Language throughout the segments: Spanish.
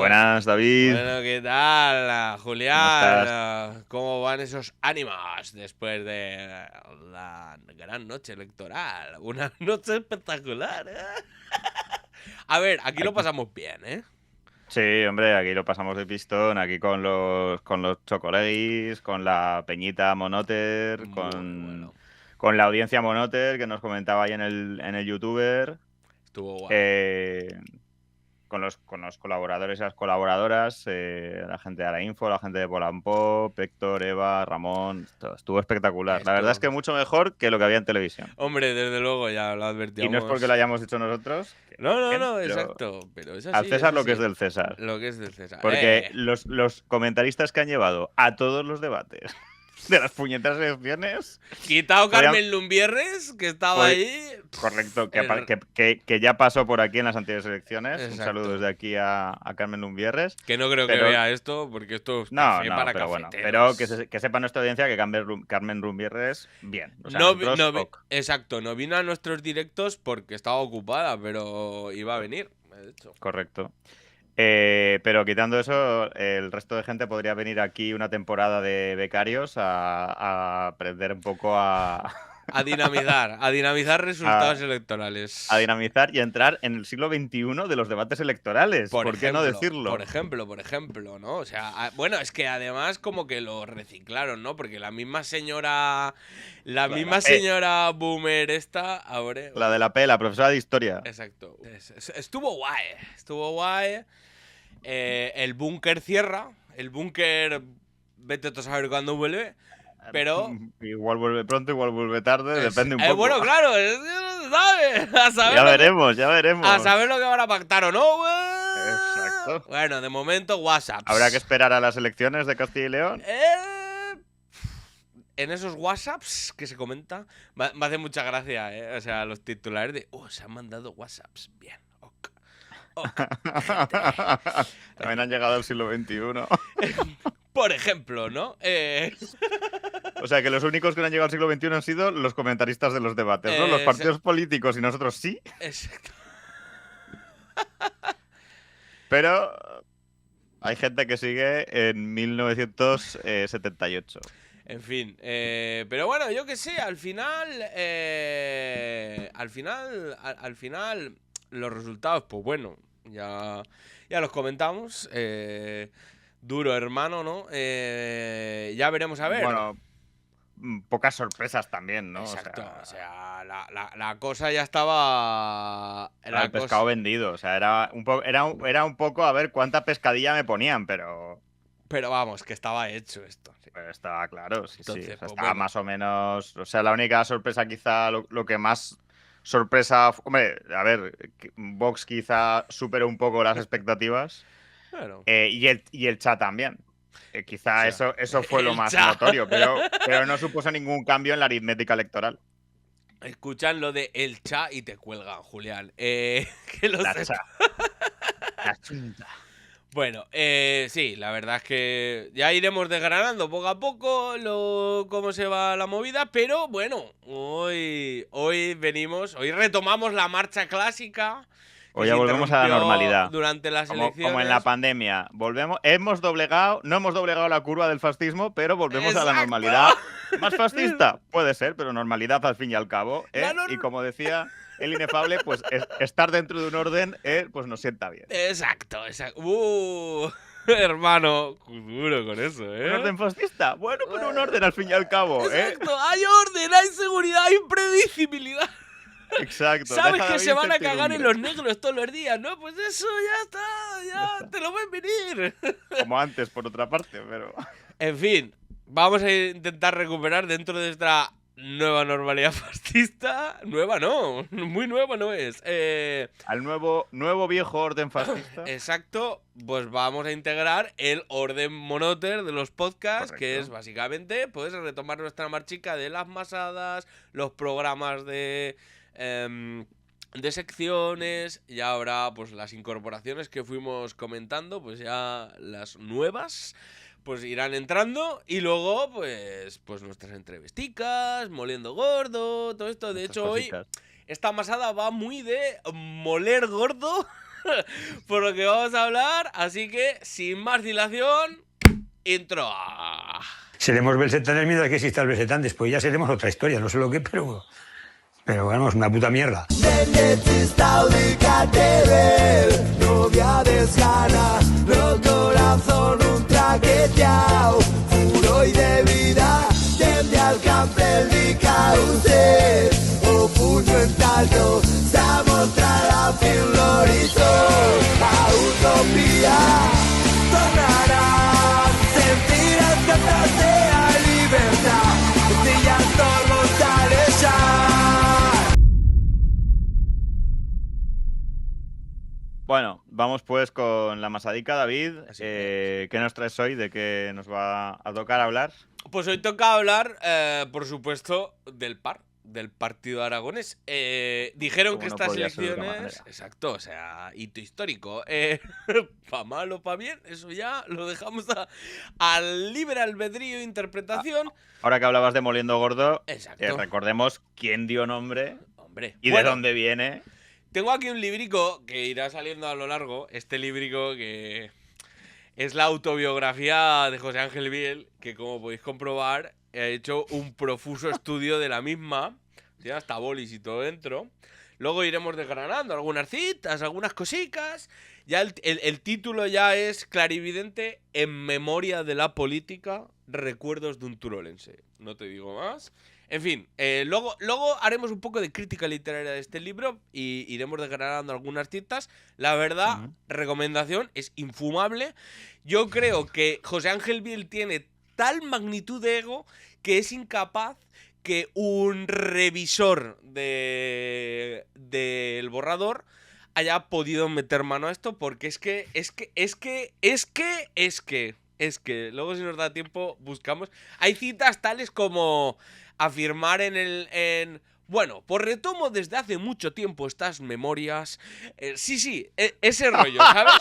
Buenas, David. Bueno, ¿qué tal, ¿Cómo estás? Julián? ¿Cómo van esos ánimos después de la gran noche electoral? Una noche espectacular, ¿eh? A ver, aquí lo Aquí. pasamos bien, ¿eh? Sí, hombre, aquí lo pasamos de pistón, aquí con los chocolegis, con la peñita Monoter, Muy con, bueno. con la audiencia Monoter que nos comentaba ahí en el YouTuber, Estuvo guay. eh, con los colaboradores y las colaboradoras, la gente de la Info, la gente de Polampop, Héctor, Eva, Ramón, estuvo espectacular. La verdad es Estuvo... que mucho mejor que lo que había en televisión. Hombre, desde luego ya lo Y no es porque lo advertíamos. hayamos dicho nosotros, que No, no, bien, no, pero exacto. Pero es al así, es César lo que es así. del César. Lo que es del César. Porque los comentaristas que han llevado a todos los debates de las puñeteras elecciones, Quitado podrían, Carmen Lumbierres, que estaba pod- ahí. correcto, que, El... que ya pasó por aquí en las anteriores elecciones. Un saludo Exacto. desde aquí a Carmen Lumbierres. Que no creo que Pero vea esto, porque esto es no, café no, para pero bueno. Pero que, cafeteros. que sepa nuestra audiencia que Carmen Lumbierres, bien. O sea, No, nosotros, ok. exacto, no vino a nuestros directos porque estaba ocupada, pero iba a venir, de hecho. Correcto. Pero quitando eso, el resto de gente podría venir aquí una temporada de becarios a aprender un poco A dinamizar resultados a, a electorales. dinamizar y a entrar en el siglo XXI de los debates electorales. ¿Por qué no decirlo? Por ejemplo, ¿no? O sea, bueno, es que además como que lo reciclaron, ¿no? Porque la La de la misma P, señora boomer esta, ahora, la de la P, la profesora de historia. exacto. Estuvo guay, estuvo guay. El búnker cierra. El búnker, vete tú a saber cuándo vuelve. Pero. Igual vuelve pronto, igual vuelve tarde, depende un poco. Bueno, claro, es que no se sabe. Ya veremos, ya A veremos. saber lo que van a pactar o no, güey. Exacto. Bueno, de momento, Habrá que WhatsApps. esperar a las elecciones de Castilla y León. En esos WhatsApps que se comenta, me hace mucha gracia, ¿eh? O sea, los titulares de. Se han mandado WhatsApps. Bien, ok. Ok, gente. También han llegado al siglo XXI. Por ejemplo, ¿no? O sea que los únicos que no han llegado al siglo XXI han sido los comentaristas de los debates, ¿no? Los Es- partidos políticos y nosotros sí, exacto. pero hay gente que sigue en 1978. En fin, pero bueno, yo qué sé, al final, los resultados, pues bueno, ya los comentamos. Duro hermano, ¿no? Ya veremos a ver. Bueno, pocas sorpresas también, ¿no? O Exacto, o sea, sea, la cosa ya estaba. era el La pescado cosa. vendido. O sea, era un poco a ver cuánta pescadilla me ponían, Pero vamos, que estaba hecho esto. Sí. pero estaba claro, sí, sí. O Entonces, sea, pues estaba bueno. más o menos. O sea, la única sorpresa, quizá, lo que más sorpresa. Hombre, a ver, Vox quizá superó un poco las expectativas. Bueno, Y el chat también. o Quizá sea, eso fue lo el más chat. notorio, pero no supuso ningún cambio en la aritmética electoral. Escuchan lo de el cha y te cuelgan, Julián. Que lo La sé. cha. La chunta. Bueno, sí, la verdad es que ya iremos desgranando poco a poco cómo se va la movida, pero bueno, hoy retomamos la marcha clásica que Hoy ya se volvemos a la interrumpió normalidad. durante las Como en la elecciones. pandemia. Volvemos, no hemos doblegado la curva del fascismo, pero volvemos a la ¡Exacto! normalidad. ¿Más fascista? Puede ser, pero normalidad al fin y al cabo. La Y nor- como decía el inefable, pues estar dentro de un orden, pues nos sienta bien. Exacto, exacto. Hermano, duro con eso, ¿Un ¿eh? orden fascista? Bueno, pero un orden al fin y al cabo, ¿eh? Exacto, hay orden, hay seguridad, hay imprevisibilidad. Exacto, Sabes deja de que haber se van a cagar en incertidumbre. los negros todos los días, ¿no? Pues eso ya está, Ya ya está. te lo ven venir. Como antes, por otra parte, pero. En fin, vamos a intentar recuperar dentro de esta nueva normalidad fascista. Nueva no, muy nueva no es. Al nuevo viejo orden fascista. Exacto, pues vamos a integrar el orden monoter de los podcasts, que es Correcto. básicamente pues retomar nuestra marchica de las masadas, los programas de secciones, y ahora pues las incorporaciones que fuimos comentando, pues ya las nuevas pues irán entrando, y luego pues nuestras entrevisticas, moliendo gordo, todo esto. De Estas hecho, hoy cositas. esta masada va muy de moler gordo por lo que vamos a hablar. Así que, sin más dilación, intro. Seremos Belsetán el miedo a que exista el Belsetán. Después ya seremos otra historia, no sé lo que, pero vamos, una puta mierda. Novia desgana, no corazón un traqueteao, puro y de vida, tende al camper di cauce, o puño en talto, sta mostrarà fin l'orizzonte, a utopia, tornará, sentirás cantarse a libertad, brillando los ya. Bueno, vamos pues con la masadica, David. ¿Qué nos traes hoy? ¿De qué nos va a tocar hablar? Pues hoy toca hablar, por supuesto, del partido aragonés. Dijeron que estas elecciones... Exacto, o sea, hito histórico. Pa' mal o pa' bien, eso ya lo dejamos al libre albedrío interpretación. Ahora que hablabas de Moliendo Gordo, recordemos quién dio nombre y de dónde viene. Tengo aquí un librico que irá saliendo a lo largo. Este librico que es la autobiografía de José Ángel Biel, que como podéis comprobar, he hecho un profuso estudio de la misma. Tiene hasta bolis y todo dentro. Luego iremos desgranando algunas citas, algunas cositas. Ya el título ya es clarividente: En memoria de la política, recuerdos de un turolense. No te digo más. En fin, luego haremos un poco de crítica literaria de este libro y iremos desgranando algunas citas. La verdad, recomendación, es infumable. Yo creo que José Ángel Biel tiene tal magnitud de ego que es incapaz que un revisor del borrador haya podido meter mano a esto, porque es que luego, si nos da tiempo, buscamos. Hay citas tales como afirmar bueno, pues retomo desde hace mucho tiempo estas memorias. Ese rollo, ¿sabes?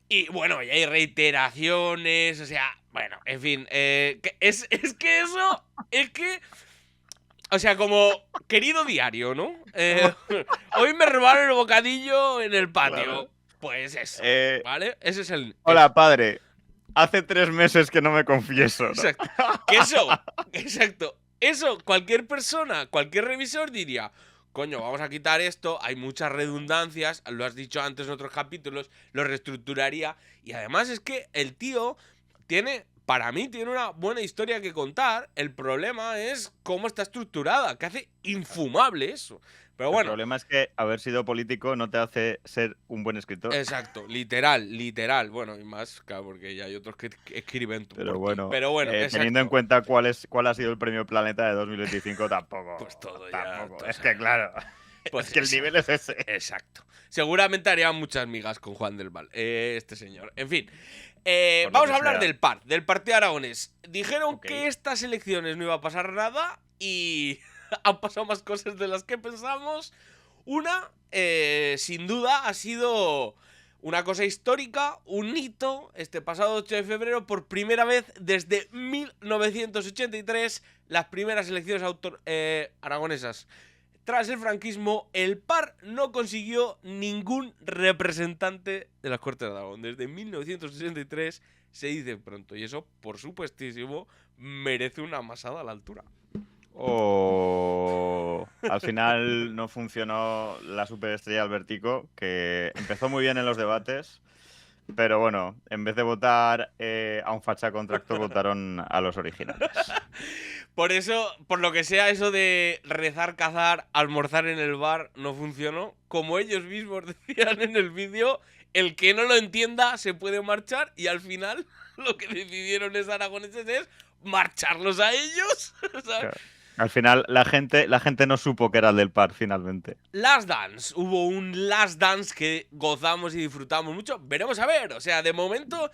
Y bueno, y hay reiteraciones, o sea, bueno, en fin, o sea, como querido diario, ¿no? Hoy me robaron el bocadillo en el patio. Claro. Pues eso, ¿vale? Ese es el... Hola, padre. Hace 3 meses que no me confieso, ¿no? Exacto. Exacto. Eso, cualquier persona, cualquier revisor diría: coño, vamos a quitar esto, hay muchas redundancias, lo has dicho antes en otros capítulos, lo reestructuraría. Y además es que el tío para mí tiene una buena historia que contar. El problema es cómo está estructurada, que hace infumable eso. Pero bueno. El problema es que haber sido político no te hace ser un buen escritor. Exacto, literal. Bueno, y más, claro, porque ya hay otros que escriben. Pero bueno, teniendo en cuenta cuál ha sido el premio Planeta de 2025, tampoco. Pues todo tampoco. ya. Es que claro. Pues es que el nivel es ese. Exacto. Seguramente haría muchas migas con Juan del Val, este señor. En fin. Vamos a hablar del partido aragonés. Dijeron que estas elecciones no iba a pasar nada y han pasado más cosas de las que pensamos. Una, sin duda, ha sido una cosa histórica, un hito. Este pasado 8 de febrero, por primera vez desde 1983, las primeras elecciones aragonesas. Tras el franquismo, el PAR no consiguió ningún representante de las Cortes de Aragón. Desde 1963 se dice pronto. Y eso, por supuestísimo, merece una masada a la altura. Al final no funcionó la superestrella Albertico, que empezó muy bien en los debates, pero bueno, en vez de votar a un facha contractor, votaron a los originales. Por eso, por lo que sea, eso de rezar, cazar, almorzar en el bar no funcionó. Como ellos mismos decían en el vídeo, el que no lo entienda se puede marchar, y al final lo que decidieron los aragoneses es marcharlos a ellos. Claro. Al final la gente no supo que era el del PAR finalmente. Last Dance. Hubo un Last Dance que gozamos y disfrutamos mucho. Veremos a ver. O sea, de momento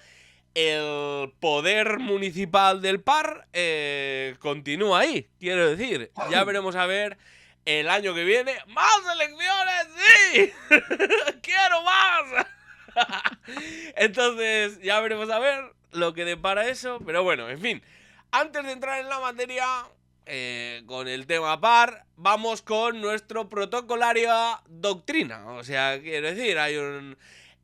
el poder municipal del PAR continúa ahí. Quiero decir, ya veremos a ver el año que viene. ¡Más elecciones! ¡Sí! ¡Quiero más! Entonces, ya veremos a ver lo que depara eso. Pero bueno, en fin. Antes de entrar en la materia, con el tema par, vamos con nuestro protocolario doctrina. O sea, quiero decir,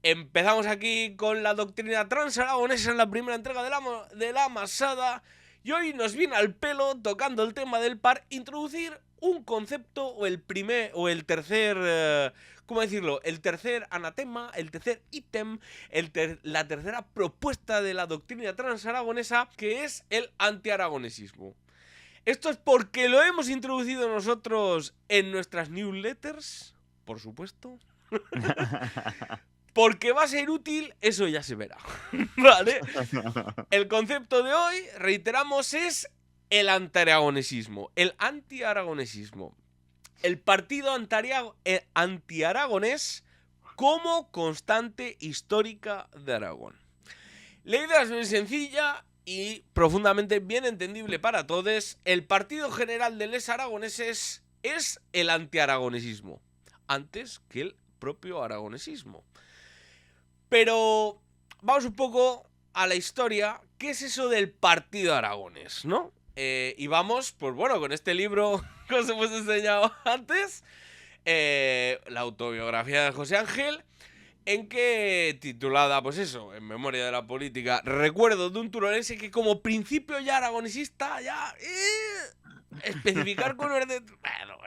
empezamos aquí con la doctrina transaragonesa en la primera entrega de la masada. Y hoy nos viene al pelo, tocando el tema del par, introducir un concepto o el tercer... ¿cómo decirlo? El tercer anatema, el tercer ítem, la tercera propuesta de la doctrina transaragonesa, que es el antiaragonesismo. Esto es porque lo hemos introducido nosotros en nuestras newsletters, por supuesto. Porque va a ser útil, eso ya se verá. ¿Vale? El concepto de hoy, reiteramos, es el antiaragonesismo. El antiaragonesismo. El partido antiaragonés como constante histórica de Aragón. La idea es muy sencilla y profundamente bien entendible para todos. El partido general de los aragoneses es el antiaragonesismo, antes que el propio aragonesismo. Pero vamos un poco a la historia. ¿Qué es eso del partido aragonés, no? Y vamos, pues bueno, con este libro que os hemos enseñado antes, la autobiografía de José Ángel, en que, titulada, pues eso, En memoria de la política, recuerdo de un turolense que como principio ya aragonesista, ya... especificar con orden... Bueno,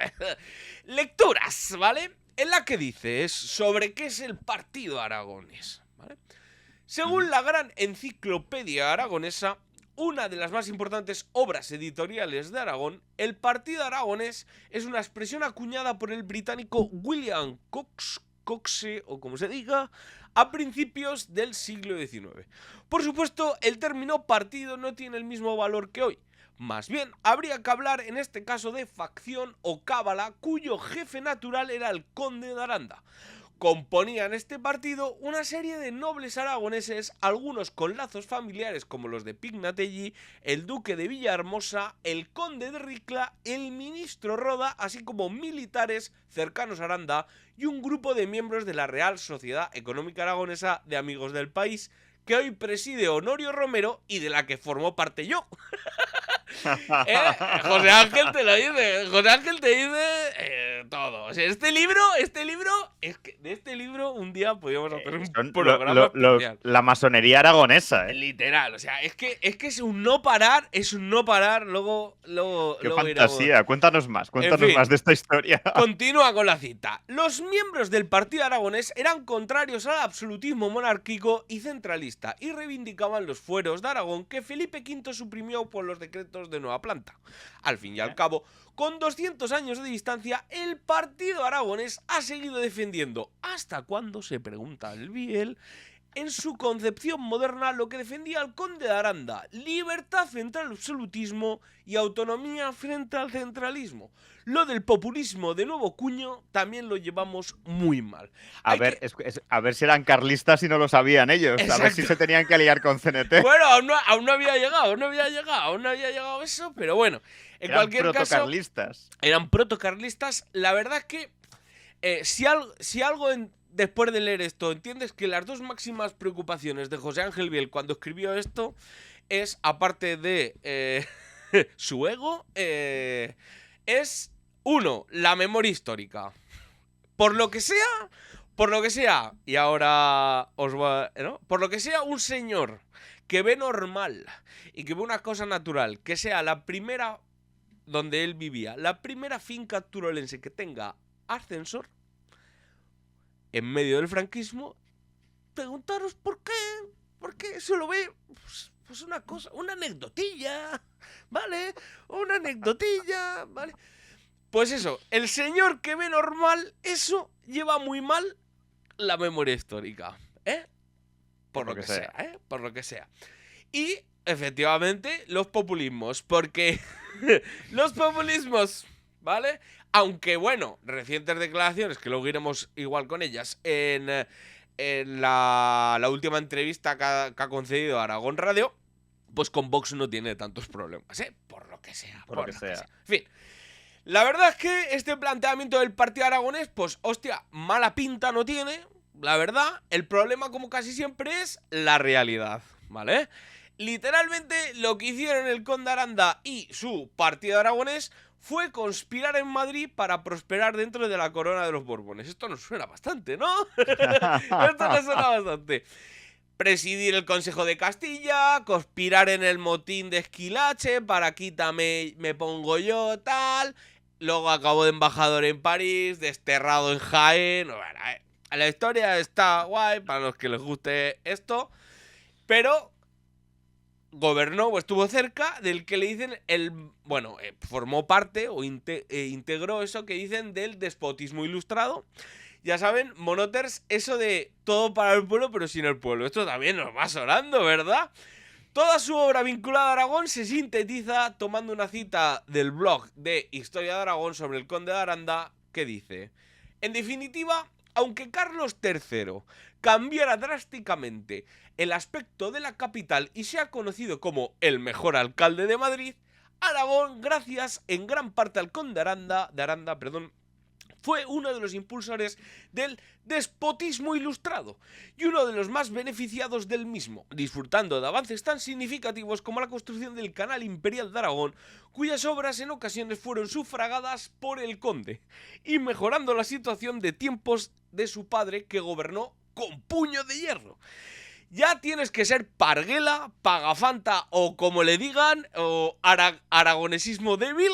lecturas, ¿vale? En la que dice es sobre qué es el partido aragonés, ¿vale? Según la gran enciclopedia aragonesa, una de las más importantes obras editoriales de Aragón, el partido aragonés es una expresión acuñada por el británico William Coxe, o como se diga, a principios del siglo XIX. Por supuesto, el término partido no tiene el mismo valor que hoy. Más bien, habría que hablar en este caso de facción o cábala, cuyo jefe natural era el conde de Aranda. Componían este partido una serie de nobles aragoneses, algunos con lazos familiares como los de Pignatelli, el duque de Villahermosa, el conde de Ricla, el ministro Roda, así como militares cercanos a Aranda y un grupo de miembros de la Real Sociedad Económica Aragonesa de Amigos del País, que hoy preside Honorio Romero y de la que formó parte yo. José Ángel te lo dice, José Ángel te dice todo. O sea, este libro, es que de este libro un día podríamos hacer un programa especial. La masonería aragonesa, Literal, o sea, es que es un no parar, luego qué luego fantasía, iremos. cuéntanos más En fin, más de esta historia. Continúa con la cita. Los miembros del partido aragonés eran contrarios al absolutismo monárquico y centralista y reivindicaban los fueros de Aragón que Felipe V suprimió por los decretos de nueva planta. Al fin y al cabo, con 200 años de distancia, el partido aragonés ha seguido defendiendo, ¿hasta cuándo?, se pregunta el Biel, en su concepción moderna lo que defendía el conde de Aranda: libertad frente al absolutismo y autonomía frente al centralismo. Lo del populismo de nuevo cuño también lo llevamos muy mal. A ver si eran carlistas y no lo sabían ellos. Exacto. A ver si se tenían que aliar con CNT. Bueno, aún no había llegado eso, pero bueno, en cualquier caso, eran protocarlistas. La verdad es que si algo después de leer esto entiendes que las dos máximas preocupaciones de José Ángel Biel cuando escribió esto es, aparte de su ego, es, uno, la memoria histórica. Por lo que sea, y ahora os va, ¿no? Por lo que sea, un señor que ve normal y que ve una cosa natural, que sea la primera donde él vivía, la primera finca turolense que tenga ascensor, en medio del franquismo, preguntaros por qué se lo ve, pues una cosa, una anecdotilla, ¿vale? Una anecdotilla, ¿vale? Pues eso, el señor que ve normal eso lleva muy mal la memoria histórica, por lo que sea, por lo que sea. Y efectivamente los populismos, porque los populismos, ¿vale? Aunque bueno, recientes declaraciones, que luego iremos igual con ellas, en la última entrevista que ha concedido Aragón Radio, pues con Vox no tiene tantos problemas, por lo que sea. Por lo que sea. En fin, la verdad es que este planteamiento del partido aragonés, pues hostia, mala pinta no tiene, la verdad. El problema, como casi siempre, es la realidad, ¿vale? Literalmente lo que hicieron el conde Aranda y su partido aragonés fue conspirar en Madrid para prosperar dentro de la corona de los Borbones. Esto nos suena bastante, ¿no? Esto nos suena bastante. Presidir el Consejo de Castilla, conspirar en el motín de Esquilache, para quítame, me pongo yo, tal. Luego acabó de embajador en París, desterrado en Jaén. Bueno, la historia está guay para los que les guste esto, pero gobernó o estuvo cerca del que le dicen formó parte o integró eso que dicen del despotismo ilustrado. Ya saben, monoters, eso de todo para el pueblo pero sin el pueblo. Esto también nos va sonando, ¿verdad? Toda su obra vinculada a Aragón se sintetiza tomando una cita del blog de Historia de Aragón sobre el conde de Aranda, que dice: en definitiva, aunque Carlos III cambiara drásticamente el aspecto de la capital y sea conocido como el mejor alcalde de Madrid, Aragón, gracias en gran parte al conde de Aranda, fue uno de los impulsores del despotismo ilustrado y uno de los más beneficiados del mismo, disfrutando de avances tan significativos como la construcción del Canal Imperial de Aragón, cuyas obras en ocasiones fueron sufragadas por el conde, y mejorando la situación de tiempos de su padre, que gobernó con puño de hierro. Ya tienes que ser parguela, pagafanta o como le digan, o aragonesismo débil,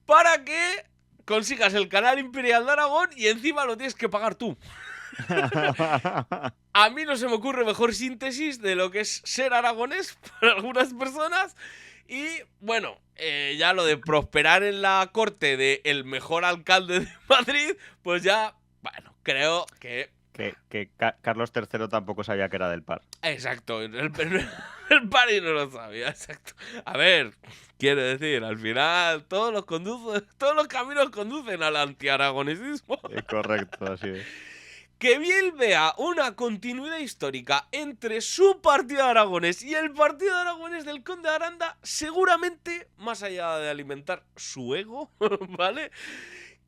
para que consigas el Canal Imperial de Aragón y encima lo tienes que pagar tú. A mí no se me ocurre mejor síntesis de lo que es ser aragonés para algunas personas. Y bueno, ya lo de prosperar en la corte del mejor alcalde de Madrid, pues ya, bueno, creo que Carlos III tampoco sabía que era del par. Exacto, el par y no lo sabía, exacto. A ver, quiero decir, al final todos los caminos conducen al antiaragonesismo. Correcto, así es. Que bien vea una continuidad histórica entre su partido aragonés y el partido aragonés del conde de Aranda, seguramente, más allá de alimentar su ego, ¿vale?,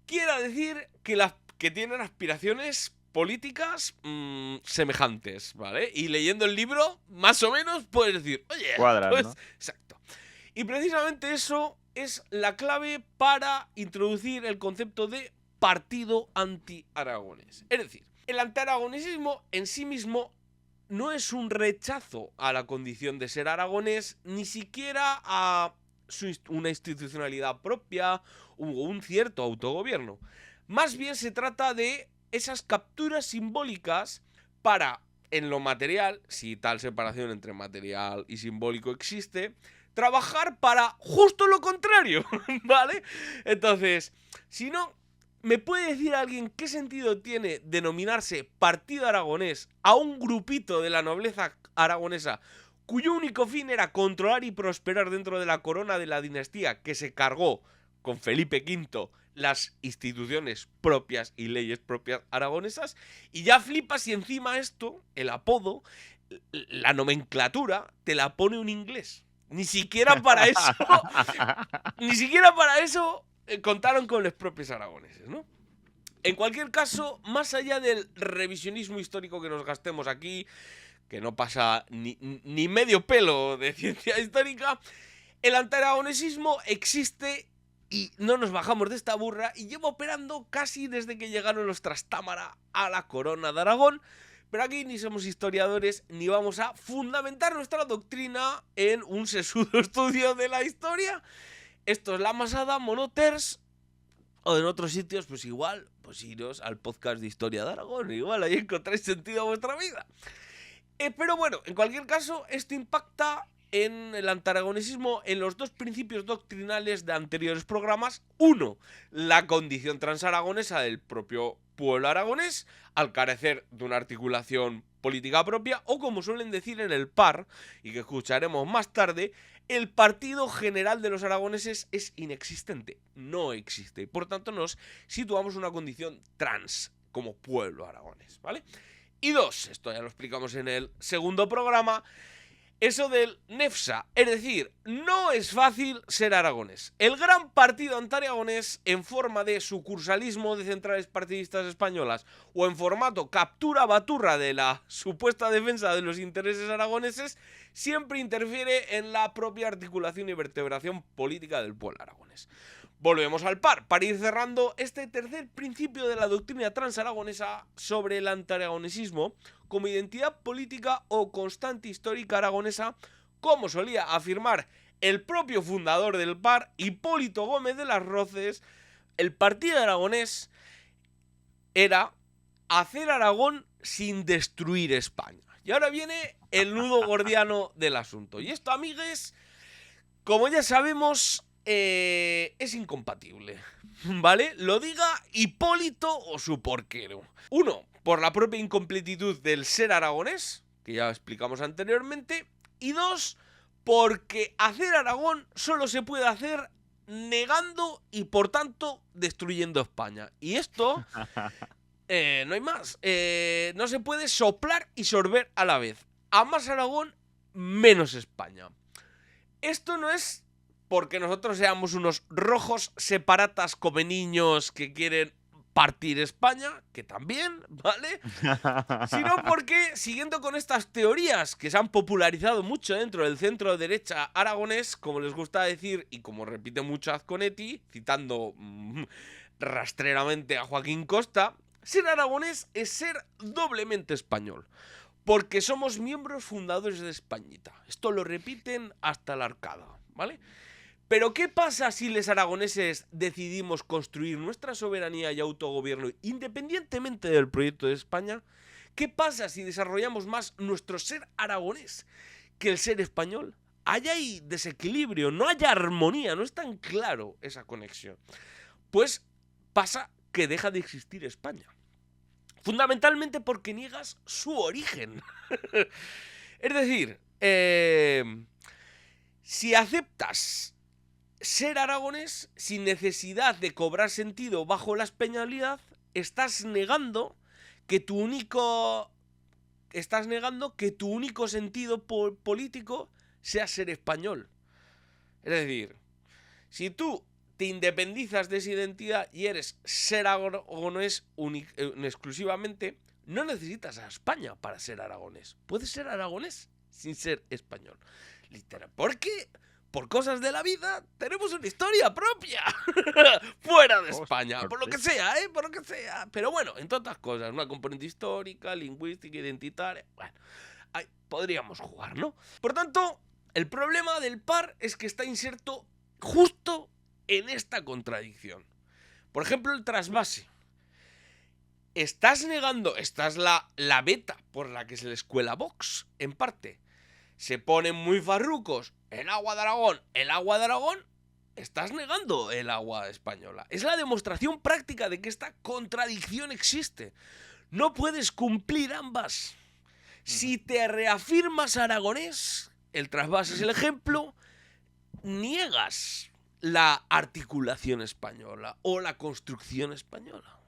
quiera decir que tienen aspiraciones políticas semejantes, ¿vale? Y leyendo el libro, más o menos, puedes decir, oye, cuadran, pues, ¿no? Exacto. Y precisamente eso es la clave para introducir el concepto de partido anti-aragonés. Es decir, el anti-aragonesismo en sí mismo no es un rechazo a la condición de ser aragonés, ni siquiera a una institucionalidad propia o un cierto autogobierno. Más bien se trata de esas capturas simbólicas para, en lo material, si tal separación entre material y simbólico existe, trabajar para justo lo contrario, ¿vale? Entonces, si no, ¿me puede decir alguien qué sentido tiene denominarse partido aragonés a un grupito de la nobleza aragonesa cuyo único fin era controlar y prosperar dentro de la corona de la dinastía que se cargó con Felipe V las instituciones propias y leyes propias aragonesas? Y ya flipas si encima esto, el apodo, la nomenclatura, te la pone un inglés. Ni siquiera para eso contaron con los propios aragoneses, ¿no? En cualquier caso, más allá del revisionismo histórico que nos gastemos aquí, que no pasa ni medio pelo de ciencia histórica, el antiaragonesismo existe y no nos bajamos de esta burra y lleva operando casi desde que llegaron los Trastámara a la corona de Aragón. Pero aquí ni somos historiadores ni vamos a fundamentar nuestra doctrina en un sesudo estudio de la historia. Esto es La Masada, monoters, o en otros sitios, pues igual, pues iros al podcast de Historia de Aragón, igual ahí encontráis sentido a vuestra vida. Pero bueno, en cualquier caso, esto impacta en el antiaragonesismo en los dos principios doctrinales de anteriores programas. Uno, la condición transaragonesa del propio pueblo aragonés, al carecer de una articulación política propia, o como suelen decir en el PAR, y que escucharemos más tarde, el partido general de los aragoneses es inexistente, no existe, y por tanto nos situamos en una condición trans como pueblo aragonés, ¿vale? Y dos, esto ya lo explicamos en el segundo programa, eso del Nefsa. Es decir, no es fácil ser aragonés. El gran partido antiaragonés, en forma de sucursalismo de centrales partidistas españolas o en formato captura-baturra de la supuesta defensa de los intereses aragoneses, siempre interfiere en la propia articulación y vertebración política del pueblo aragonés. Volvemos al PAR, para ir cerrando este tercer principio de la doctrina transaragonesa sobre el antiaragonesismo como identidad política o constante histórica aragonesa, como solía afirmar el propio fundador del PAR, Hipólito Gómez de las Rozas. El partido aragonés era hacer Aragón sin destruir España. Y ahora viene el nudo gordiano del asunto. Y esto, amigues, como ya sabemos, es incompatible, ¿vale? Lo diga Hipólito o su porquero. Uno, por la propia incompletitud del ser aragonés, que ya explicamos anteriormente. Y dos, porque hacer Aragón solo se puede hacer negando y por tanto destruyendo España. Y esto, no hay más. No se puede soplar y sorber a la vez. A más Aragón, menos España. Esto no es porque nosotros seamos unos rojos separatas come niños que quieren partir España, que también, ¿vale? Sino porque, siguiendo con estas teorías que se han popularizado mucho dentro del centro derecha aragonés, como les gusta decir y como repite mucho Azconetti, citando rastreramente a Joaquín Costa, ser aragonés es ser doblemente español, porque somos miembros fundadores de Españita. Esto lo repiten hasta la arcada, ¿vale? Pero ¿qué pasa si los aragoneses decidimos construir nuestra soberanía y autogobierno independientemente del proyecto de España? ¿Qué pasa si desarrollamos más nuestro ser aragonés que el ser español? Allá hay desequilibrio, no hay armonía, no es tan claro esa conexión. Pues pasa que deja de existir España. Fundamentalmente porque niegas su origen. Es decir, si aceptas ser aragonés sin necesidad de cobrar sentido bajo la españolidad, estás negando que tu único sentido político sea ser español. Es decir, si tú te independizas de esa identidad y eres ser aragonés exclusivamente, no necesitas a España para ser aragonés. Puedes ser aragonés sin ser español. Literal. ¿Por qué? Por cosas de la vida, tenemos una historia propia fuera de España, por lo que sea, por lo que sea. Pero bueno, en todas otras cosas, una componente histórica, lingüística, identitaria, bueno, ahí podríamos jugar, ¿no? Por tanto, el problema del PAR es que está inserto justo en esta contradicción. Por ejemplo, el trasvase. Estás negando, esta es la beta por la que se les cuela Vox, en parte. Se ponen muy farrucos, el agua de Aragón, estás negando el agua española. Es la demostración práctica de que esta contradicción existe. No puedes cumplir ambas. Si te reafirmas aragonés, el trasvase es el ejemplo, niegas la articulación española o la construcción española.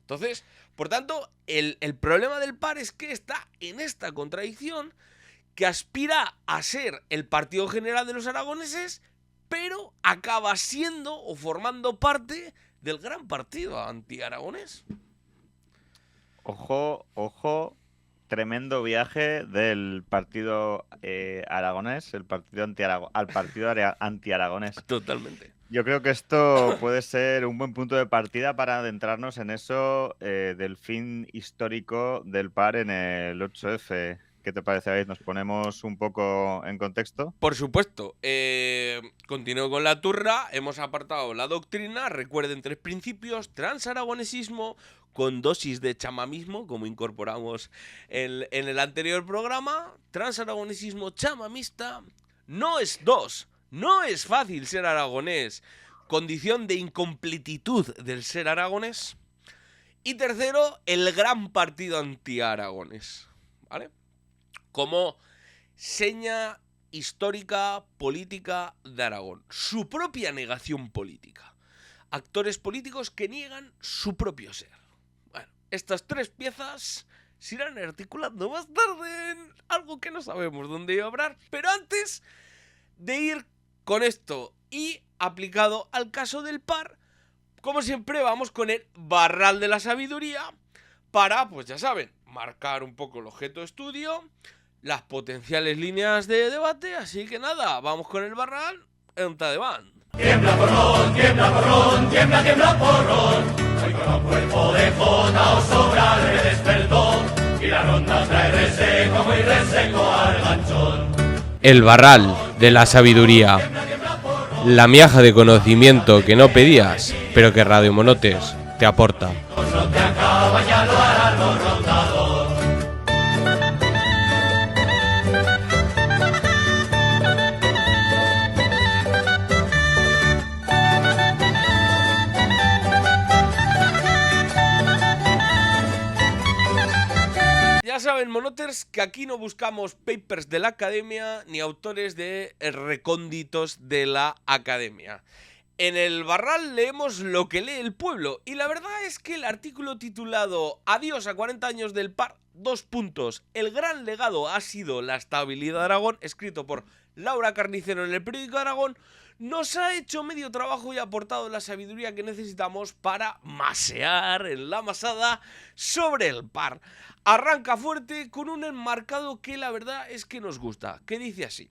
Entonces, por tanto, el problema del PAR es que está en esta contradicción, que aspira a ser el partido general de los aragoneses, pero acaba siendo o formando parte del gran partido anti-aragonés. Ojo, tremendo viaje del partido aragonés, el partido al partido anti-aragonés. Totalmente. Yo creo que esto puede ser un buen punto de partida para adentrarnos en eso del fin histórico del PAR en el 8F. ¿Qué te parece, David? ¿Nos ponemos un poco en contexto? Por supuesto. Continúo con la turra. Hemos apartado la doctrina. Recuerden 3 principios. Transaragonesismo con dosis de chamamismo, como incorporamos en el anterior programa. Transaragonesismo chamamista. No es fácil ser aragonés. Condición de incompletitud del ser aragonés. Y tercero, el gran partido anti-aragonés. ¿Vale? Como seña histórica, política de Aragón. Su propia negación política. Actores políticos que niegan su propio ser. Bueno, estas 3 piezas se irán articulando más tarde en algo que no sabemos dónde iba a hablar, pero antes de ir con esto y aplicado al caso del par, como siempre vamos con el barral de la sabiduría para, pues ya saben, marcar un poco el objeto de estudio, las potenciales líneas de debate, así que nada, vamos con el barral en Tadeván. Tiembla porrón, tiembla porrón, tiembla, tiembla porrón. Hoy con un cuerpo de jota os sobra el despertón. Y la ronda trae reseco, muy reseco al ganchón. El barral de la sabiduría. La miaja de conocimiento que no pedías, pero que Radio Monotes te aporta. No te acaba, ya lo hará el rondador. Ya saben, monoters, que aquí no buscamos papers de la academia ni autores de recónditos de la academia. En el barral leemos lo que lee el pueblo, y la verdad es que el artículo titulado Adiós a 40 años del par, : el gran legado ha sido la estabilidad de Aragón, escrito por Laura Carnicero en el periódico Aragón, nos ha hecho medio trabajo y ha aportado la sabiduría que necesitamos para masear en la masada sobre el par. Arranca fuerte con un enmarcado que la verdad es que nos gusta, que dice así: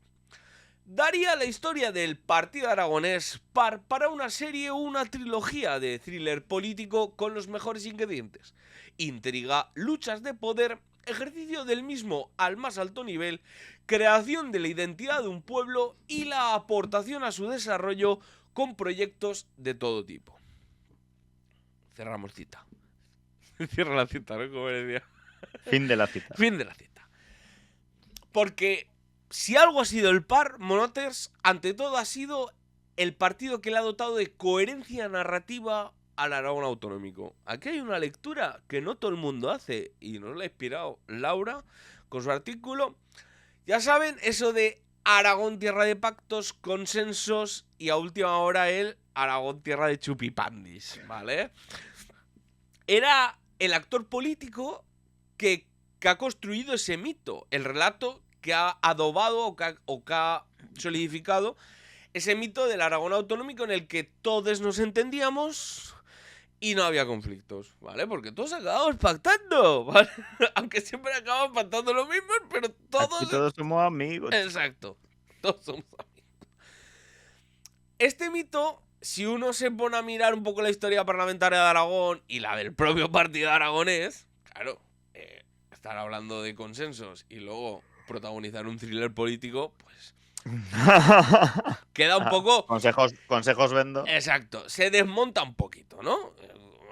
daría la historia del partido aragonés par para una serie o una trilogía de thriller político con los mejores ingredientes: intriga, luchas de poder, ejercicio del mismo al más alto nivel, creación de la identidad de un pueblo y la aportación a su desarrollo con proyectos de todo tipo. Cerramos cita. Cierra la cita, ¿no? Como decía. Fin de la cita. Fin de la cita. Porque si algo ha sido el par, monoters, ante todo ha sido el partido que le ha dotado de coherencia narrativa al Aragón autonómico. Aquí hay una lectura que no todo el mundo hace y nos la ha inspirado Laura con su artículo. Ya saben, eso de Aragón tierra de pactos, consensos y a última hora el Aragón tierra de chupipandis, ¿vale? Era el actor político que ha construido ese mito, el relato que ha adobado o que ha solidificado ese mito del Aragón autonómico en el que todos nos entendíamos y no había conflictos, ¿vale? Porque todos acabamos pactando, ¿vale? Aunque siempre acabamos pactando lo mismo, pero Aquí todos somos amigos. Exacto, todos somos amigos. Este mito, si uno se pone a mirar un poco la historia parlamentaria de Aragón y la del propio partido aragonés, claro, estar hablando de consensos y luego protagonizar un thriller político, pues queda un poco... Consejos vendo. Exacto, se desmonta un poquito, ¿no?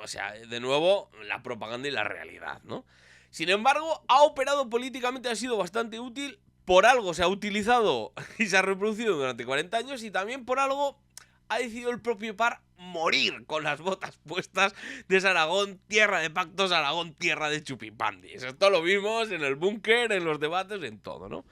O sea, de nuevo, la propaganda y la realidad, ¿no? Sin embargo, ha operado políticamente, ha sido bastante útil, por algo se ha utilizado y se ha reproducido durante 40 años y también por algo ha decidido el propio par morir con las botas puestas de ese Aragón, tierra de pactos, Aragón, tierra de chupipandis. Esto lo vimos en el búnker, en los debates, en todo, ¿no?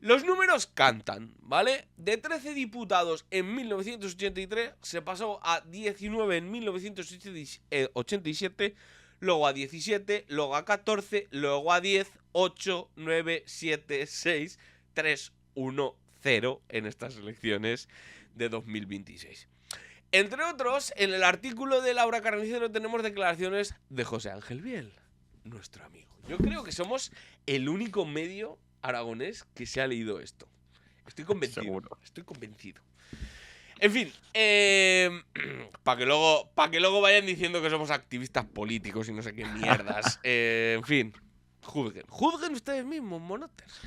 Los números cantan, ¿vale? De 13 diputados en 1983 se pasó a 19 en 1987, luego a 17, luego a 14, luego a 10, 8, 9, 7, 6, 3, 1, 0 en estas elecciones de 2026. Entre otros, en el artículo de Laura Carnicero tenemos declaraciones de José Ángel Biel, nuestro amigo. Yo creo que somos el único medio aragonés que se ha leído esto. Estoy convencido. Seguro. Estoy convencido. En fin, para que luego vayan diciendo que somos activistas políticos y no sé qué mierdas. En fin, juzguen ustedes mismos, monoters.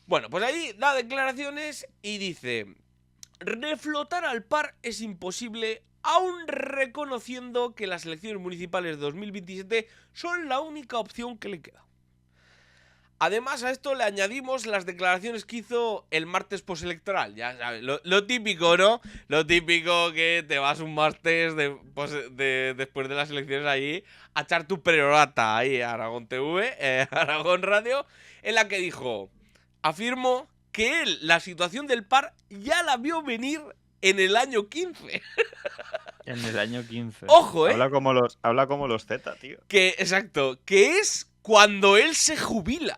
Bueno, pues ahí da declaraciones y dice: reflotar al par es imposible, aún reconociendo que las elecciones municipales de 2027 son la única opción que le queda. Además, a esto le añadimos las declaraciones que hizo el martes postelectoral. Ya sabes, lo típico, ¿no? Lo típico que te vas un martes después de las elecciones ahí a echar tu perorata ahí a Aragón TV, Aragón Radio, en la que dijo: afirmo que él la situación del par ya la vio venir en el año 15. En el año 15. Ojo, Habla como los Z, tío. Exacto, que es cuando él se jubila.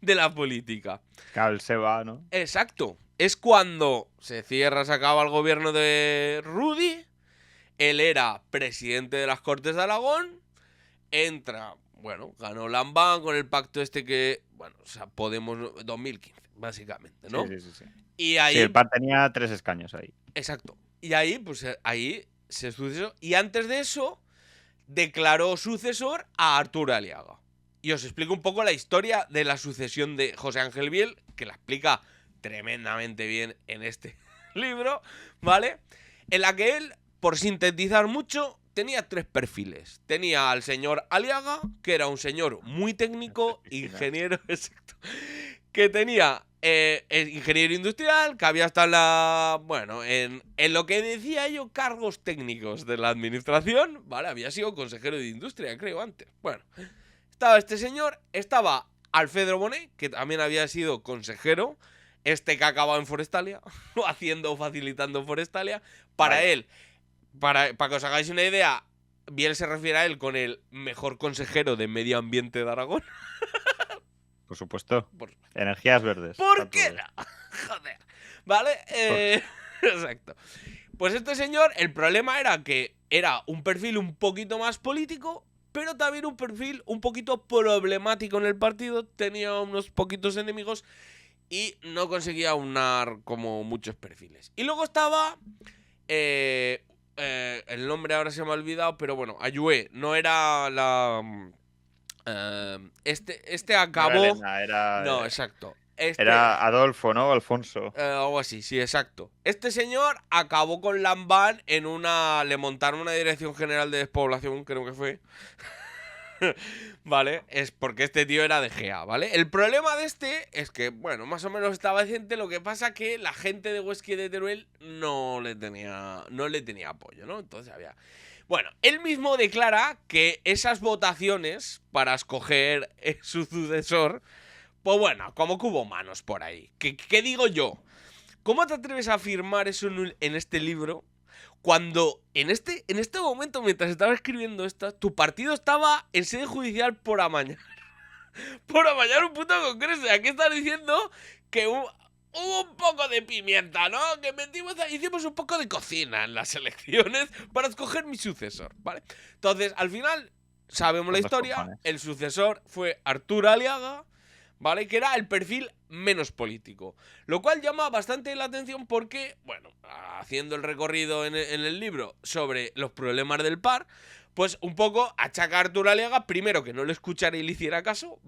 de la política. Cal se va, ¿no? Exacto. Es cuando se acaba el gobierno de Rudy. Él era presidente de las Cortes de Aragón. Entra, bueno, ganó Lambán con el pacto este que, bueno, o sea, Podemos 2015, básicamente, ¿no? Sí. Y ahí, Sí, el PAR tenía 3 escaños ahí. exacto. Y ahí, pues ahí se sucesó. Y antes de eso, declaró sucesor a Arturo Aliaga. Y os explico un poco la historia de la sucesión de José Ángel Biel, que la explica tremendamente bien en este libro, ¿vale? En la que él, por sintetizar mucho, tenía 3 perfiles. Tenía al señor Aliaga, que era un señor muy técnico, ingeniero, exacto, que tenía ingeniero industrial, que había estado en la... Bueno, en lo que decía yo, cargos técnicos de la administración, ¿vale? Había sido consejero de industria, creo, antes. Bueno, estaba este señor, estaba Alfredo Bonet, que también había sido consejero, que acababa en Forestalia, facilitando Forestalia. Para Vaya. él, para que os hagáis una idea, Biel se refiere a él con el mejor consejero de medio ambiente de Aragón. Por supuesto. Por- Energías verdes. ¿Por está qué todo. no? Joder. ¿Vale? Exacto. Pues este señor, el problema era que era un perfil un poquito más político, pero también un perfil un poquito problemático en el partido. Tenía unos poquitos enemigos y no conseguía unar como muchos perfiles. Y luego estaba... el nombre ahora se me ha olvidado, pero bueno, Ayué. No era la... este No acabó... era Elena, era, No, exacto. Este, era Adolfo, ¿no? Alfonso. algo así, sí, exacto. Este señor acabó con Lambán en una... Le montaron una dirección general de despoblación, creo que fue. ¿Vale? Es porque este tío era de Gea, ¿vale? El problema de este es que, bueno, más o menos estaba decente. Lo que pasa que la gente de Huesca y de Teruel no le tenía apoyo, ¿no? Entonces había... Bueno, él mismo declara que esas votaciones para escoger su sucesor, pues bueno, como que hubo manos por ahí. ¿Qué digo yo? ¿Cómo te atreves a afirmar eso en este libro cuando en este momento, mientras estaba escribiendo esto, tu partido estaba en sede judicial por amañar? Por amañar un puto congreso. Aquí estás diciendo que hubo un poco de pimienta, ¿no? Que hicimos un poco de cocina en las elecciones para escoger mi sucesor, ¿vale? Entonces, al final, sabemos la Con dos historia. cojones. El sucesor fue Arturo Aliaga, ¿vale? Que era el perfil menos político. Lo cual llama bastante la atención porque, bueno, haciendo el recorrido en el libro sobre los problemas del PAR, pues un poco achaca a Arturo Aliaga, primero que no le escuchara y le hiciera caso,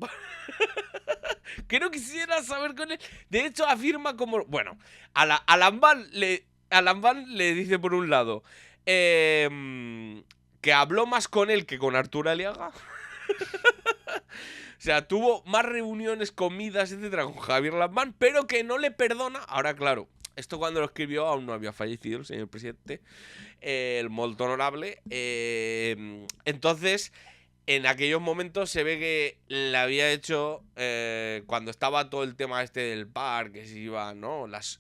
que no quisiera saber con él. De hecho, afirma como... Bueno, a Lambán le dice por un lado que habló más con él que con Arturo Aliaga. O sea, tuvo más reuniones, comidas, etcétera, con Javier Lambán, pero que no le perdona. Ahora, claro, esto cuando lo escribió aún no había fallecido el señor presidente, el molt honorable. Entonces, en aquellos momentos se ve que le había hecho, cuando estaba todo el tema este del PAR, que se iban, ¿no? Las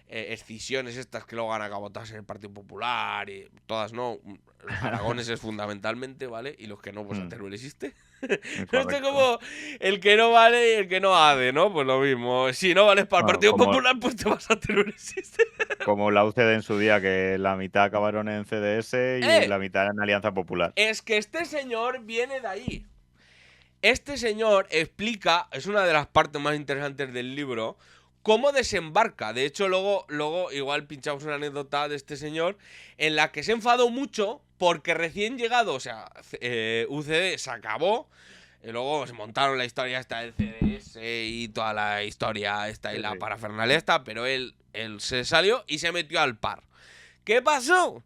escisiones estas que luego han acabado todas en el Partido Popular y todas, ¿no? Los aragoneses fundamentalmente, ¿vale? Y los que no, pues a Teruel existe. Esto Correcto. como el que no vale y el que no ade, ¿no? Pues lo mismo. Si no vales para el Bueno, Partido como- Popular, pues te vas a Teruel existe. Como la UCD en su día, que la mitad acabaron en CDS y la mitad en Alianza Popular. Es que este señor viene de ahí. Este señor explica, es una de las partes más interesantes del libro, cómo desembarca. De hecho, luego igual pinchamos una anécdota de este señor en la que se enfadó mucho porque recién llegado, o sea, UCD se acabó. Y luego se montaron la historia esta del CDS y toda la historia esta y Sí, la sí. parafernalia esta, pero él se salió y se metió al PAR. ¿Qué pasó?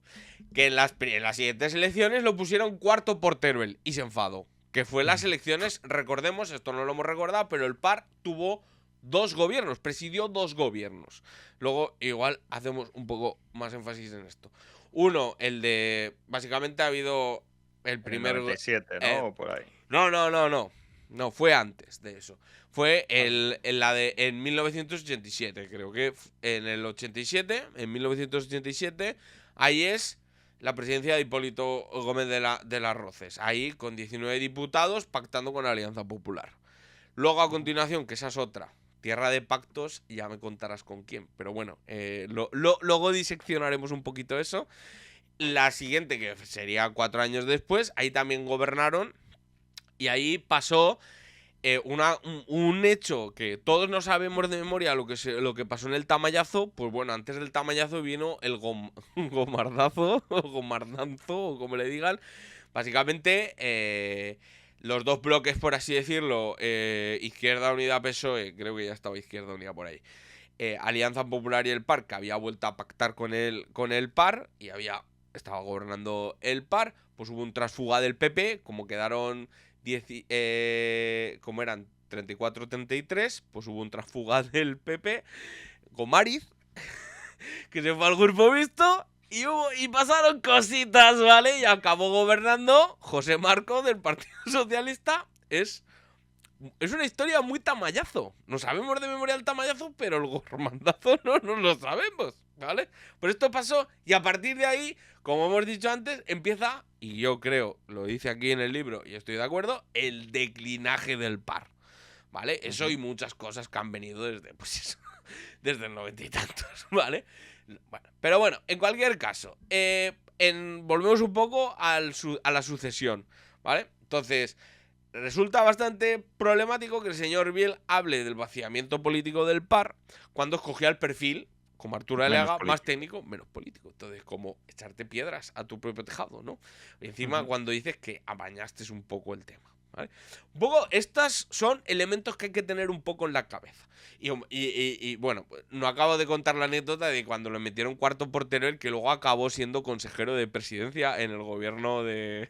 Que en las siguientes elecciones lo pusieron cuarto por Teruel y se enfadó. Que fue las elecciones, recordemos, esto no lo hemos recordado, pero el PAR tuvo 2 gobiernos, presidió 2 gobiernos. Luego igual hacemos un poco más énfasis en esto. Uno, el de... Básicamente ha habido el En primer... el 97, ¿no? O por ahí. No. No, fue antes de eso. Fue en 1987, creo que en el 87, en 1987, ahí es la presidencia de Hipólito Gómez de las Roces. Ahí con 19 diputados pactando con la Alianza Popular. Luego a continuación, que esa es otra, tierra de pactos, ya me contarás con quién. Pero bueno, luego diseccionaremos un poquito eso. La siguiente, que sería 4 años después, ahí también gobernaron y ahí pasó un hecho que todos no sabemos de memoria, lo que pasó en el Tamayazo. Pues bueno, antes del Tamayazo vino el gomardazo, o gomardanzo, o como le digan. Básicamente, los dos bloques, por así decirlo, Izquierda Unida PSOE, creo que ya estaba Izquierda Unida por ahí, Alianza Popular y el PAR, que había vuelto a pactar con el PAR y estaba gobernando el PAR, pues hubo un trasfuga del PP, como quedaron como eran 34-33, pues hubo un trasfuga del PP, Gomariz, que se fue al grupo visto, y pasaron cositas, ¿vale? Y acabó gobernando José Marco del Partido Socialista. Es una historia muy Tamayazo. No sabemos de memoria el Tamayazo, pero el gormandazo no lo sabemos, ¿vale? Pues esto pasó y a partir de ahí, como hemos dicho antes, empieza, y yo creo, lo dice aquí en el libro y estoy de acuerdo, el declinaje del PAR, ¿vale? Eso y muchas cosas que han venido desde el 90 y tantos, ¿vale? Bueno, pero bueno, en cualquier caso, volvemos un poco a la sucesión, ¿vale? Entonces, resulta bastante problemático que el señor Biel hable del vaciamiento político del PAR cuando escogía el perfil, como Arturo Aliaga, más técnico, menos político. Entonces, como echarte piedras a tu propio tejado, ¿no? Y encima cuando dices que apañaste un poco el tema, ¿vale? Un poco, estas son elementos que hay que tener un poco en la cabeza. Y bueno, no acabo de contar la anécdota de cuando le metieron cuarto portero, el que luego acabó siendo consejero de presidencia en el gobierno de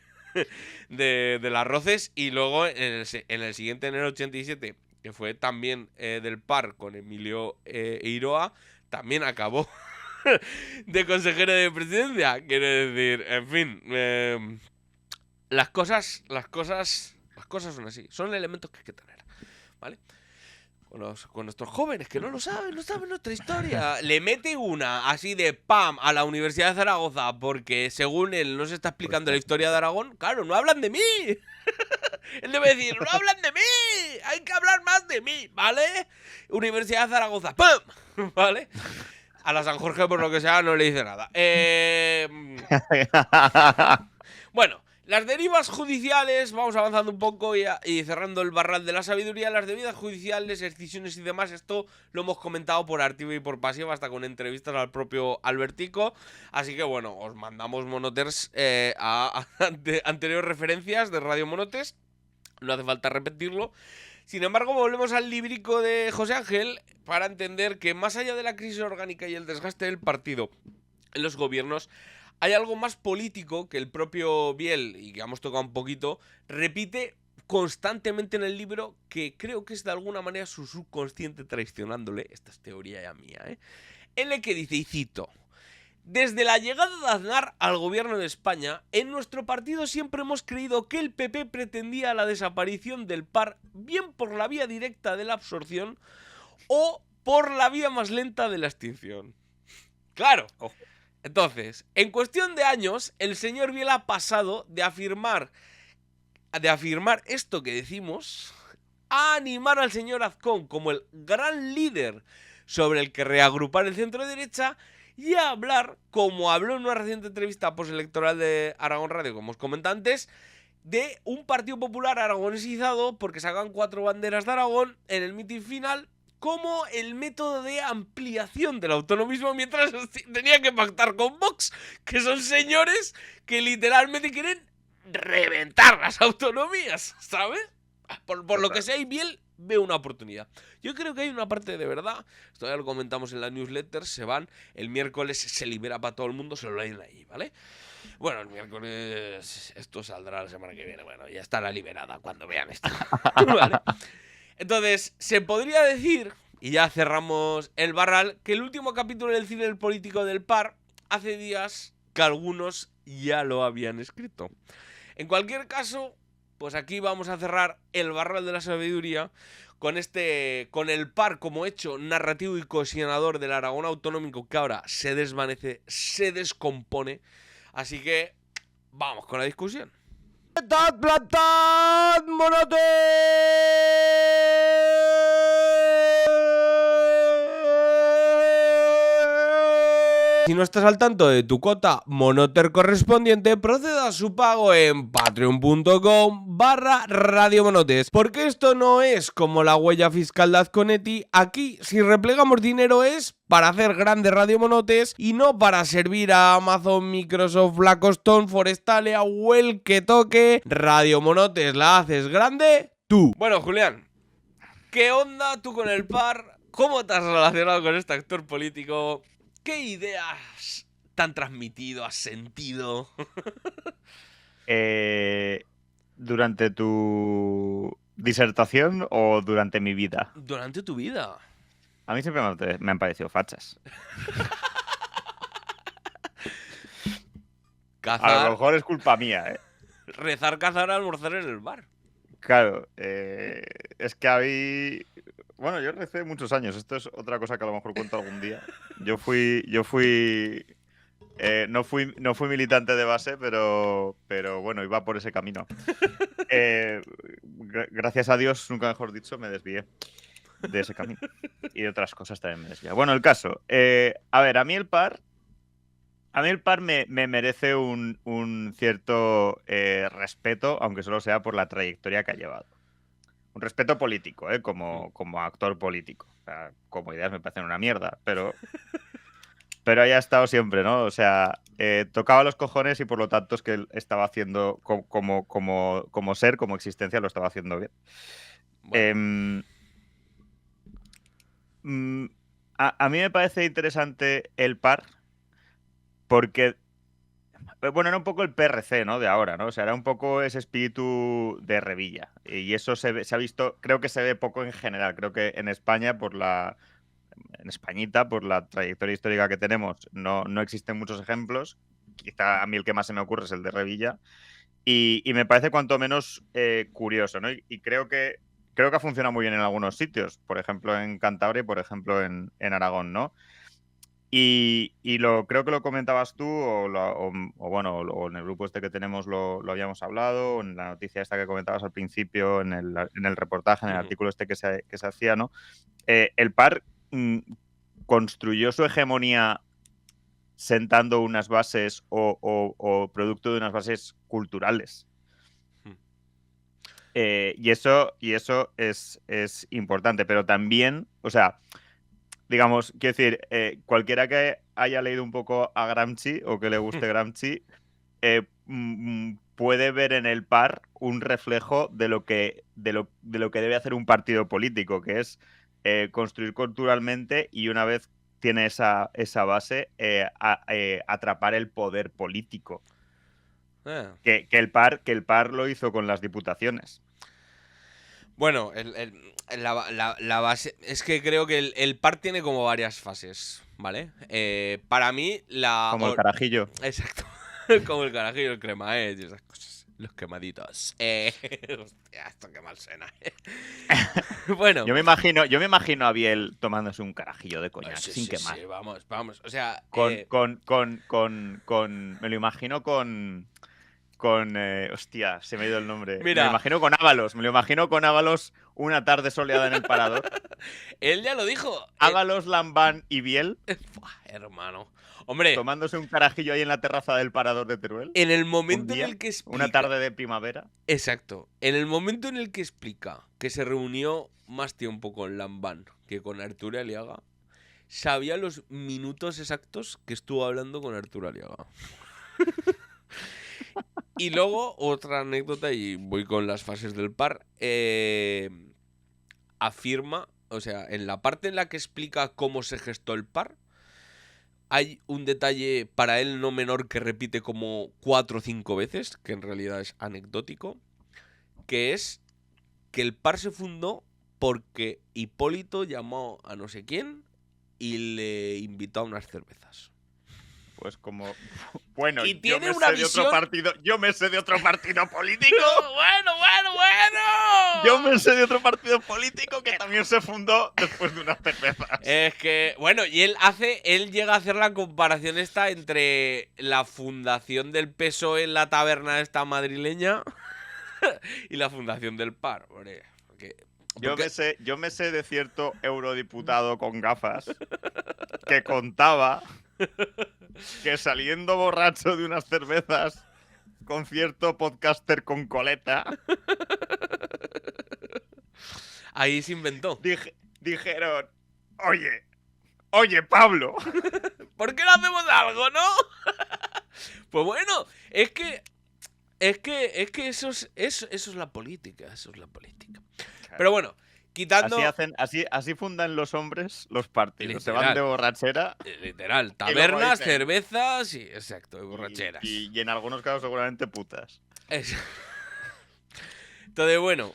las Roces, y luego en el siguiente, en el 87, que fue también del PAR con Emilio Eiroa, también acabó de consejero de presidencia. Quiero decir, en fin, las cosas son así, son elementos que hay que tener, ¿vale? Con nuestros jóvenes que no saben nuestra historia. Le mete una así de ¡pam! A la Universidad de Zaragoza porque según él no se está explicando la historia de Aragón. Claro, no hablan de mí. Él debe decir, no hablan de mí. Hay que hablar más de mí, ¿vale? Universidad de Zaragoza, ¡pam! ¿Vale? A la San Jorge, por lo que sea, no le dice nada. Bueno, las derivas judiciales, vamos avanzando un poco y cerrando el barral de la sabiduría. Las derivas judiciales, excisiones y demás, esto lo hemos comentado por activa y por pasiva, hasta con entrevistas al propio Albertico. Así que bueno, os mandamos monoters a anteriores referencias de Radio Monotes. No hace falta repetirlo. Sin embargo, volvemos al librico de José Ángel para entender que más allá de la crisis orgánica y el desgaste del partido en los gobiernos, hay algo más político que el propio Biel, y que hemos tocado un poquito, repite constantemente en el libro, que creo que es de alguna manera su subconsciente traicionándole. Esta es teoría ya mía, en el que dice, y cito: desde la llegada de Aznar al gobierno de España, en nuestro partido siempre hemos creído que el PP pretendía la desaparición del PAR, bien por la vía directa de la absorción o por la vía más lenta de la extinción. Claro. Entonces, en cuestión de años, el señor Biel ha pasado de afirmar esto que decimos a animar al señor Azcón como el gran líder sobre el que reagrupar el centro derecha, y a hablar, como habló en una reciente entrevista postelectoral de Aragón Radio, como os comenté antes, de un Partido Popular aragonesizado, porque sacan 4 banderas de Aragón en el mitin final, como el método de ampliación del autonomismo, mientras tenía que pactar con Vox, que son señores que literalmente quieren reventar las autonomías, ¿sabes? Por lo que sea, y Biel ve una oportunidad. Yo creo que hay una parte de verdad, esto ya lo comentamos en la newsletter, se van, el miércoles se libera para todo el mundo, se lo leen ahí, ¿vale? Bueno, el miércoles esto saldrá la semana que viene, bueno, ya estará liberada cuando vean esto, ¿vale? Entonces, se podría decir, y ya cerramos el barral, que el último capítulo del cine político del PAR hace días que algunos ya lo habían escrito. En cualquier caso, pues aquí vamos a cerrar el barral de la sabiduría con el PAR como hecho narrativo y cohesionador del Aragón autonómico, que ahora se desvanece, se descompone. Así que vamos con la discusión. plantad, monote! Si no estás al tanto de tu cota monoter correspondiente, proceda a su pago en patreon.com/radiomonotes. Porque esto no es como la huella fiscal de Azconetti. Aquí, si replegamos dinero, es para hacer grandes radiomonotes y no para servir a Amazon, Microsoft, Blackstone, Forestalia o el que toque. Radiomonotes la haces grande tú. Bueno, Julián, ¿qué onda tú con el par? ¿Cómo te has relacionado con este actor político? ¿Qué ideas te han transmitido, has sentido? ¿Durante tu disertación o durante mi vida? Durante tu vida. A mí siempre me han parecido fachas. A Cazar, lo mejor es culpa mía, ¿eh? rezar, cazar, almorzar en el bar. Claro, es que bueno, yo recé muchos años. Esto es otra cosa que a lo mejor cuento algún día. No fui militante de base, pero bueno, iba por ese camino. Gracias a Dios, nunca mejor dicho, me desvié de ese camino. Y de otras cosas también me desvié. Bueno, el caso. A ver, a mí el par me merece un cierto respeto, aunque solo sea por la trayectoria que ha llevado. Un respeto político, como actor político. O sea, como ideas me parecen una mierda, pero haya estado siempre, ¿no? O sea, tocaba los cojones y por lo tanto es que él estaba haciendo como ser, como existencia, lo estaba haciendo bien. Bueno. A mí me parece interesante el par porque, bueno, era un poco el PRC, ¿no? De ahora, ¿no? O sea, era un poco ese espíritu de Revilla. Y eso se ha visto, creo que se ve poco en general. Creo que en España, en Españita, por la trayectoria histórica que tenemos, no existen muchos ejemplos. Quizá a mí el que más se me ocurre es el de Revilla. Y me parece cuanto menos curioso, ¿no? Y creo que ha funcionado muy bien en algunos sitios. Por ejemplo, en Cantabria y, por ejemplo, en Aragón, ¿no? Y creo que lo comentabas tú, o en el grupo este que tenemos lo habíamos hablado, o en la noticia esta que comentabas al principio, en el reportaje, en el artículo este que se hacía, ¿no? El par construyó su hegemonía sentando unas bases o producto de unas bases culturales. Y eso es importante, pero también, o sea, digamos, quiero decir, cualquiera que haya leído un poco a Gramsci o que le guste Gramsci, puede ver en el par un reflejo de lo que debe hacer un partido político, que es construir culturalmente y una vez tiene esa base, atrapar el poder político. Que el par lo hizo con las diputaciones. Bueno, la base... Es que creo que el par tiene como varias fases, ¿vale? Para mí, Como el carajillo. Exacto. Como el carajillo, el crema, y esas cosas. Los quemaditos. Hostia, esto qué mal suena. Bueno. Yo me imagino a Biel tomándose un carajillo de coñac sin quemar. Sí, vamos. O sea... Me lo imagino con hostia, se me ha ido el nombre. Mira. Me lo imagino con Ábalos una tarde soleada en el Parador. Él ya lo dijo. Ábalos, Lambán y Biel. Hermano. Hombre. Tomándose un carajillo ahí en la terraza del Parador de Teruel. En el momento en el que explica... Una tarde de primavera. Exacto. En el momento en el que explica que se reunió más tiempo con Lambán que con Arturo Aliaga, sabía los minutos exactos que estuvo hablando con Arturo Aliaga. Y luego, otra anécdota, y voy con las fases del par, afirma, o sea, en la parte en la que explica cómo se gestó el par, hay un detalle para él no menor que repite como 4 o 5 veces, que en realidad es anecdótico, que es que el par se fundó porque Hipólito llamó a no sé quién y le invitó a unas cervezas. Pues como... Bueno, y tiene una visión... Yo me sé de otro partido político. Bueno. Yo me sé de otro partido político que también se fundó después de unas cervezas. Es que, bueno, y él llega a hacer la comparación esta entre la fundación del PSOE en la taberna esta madrileña y la fundación del PAR, hombre. Yo me sé de cierto eurodiputado con gafas que contaba que saliendo borracho de unas cervezas con cierto podcaster con coleta, Ahí se inventó. dijeron, oye, Pablo. ¿Por qué no hacemos algo, no? Pues bueno, es que eso es la política, Pero bueno, quitando... Así fundan los hombres los partidos. Literal. Se van de borrachera. Literal, luego tabernas, dicen- cervezas, sí, exacto, y borracheras. Y en algunos casos seguramente putas. Entonces, bueno,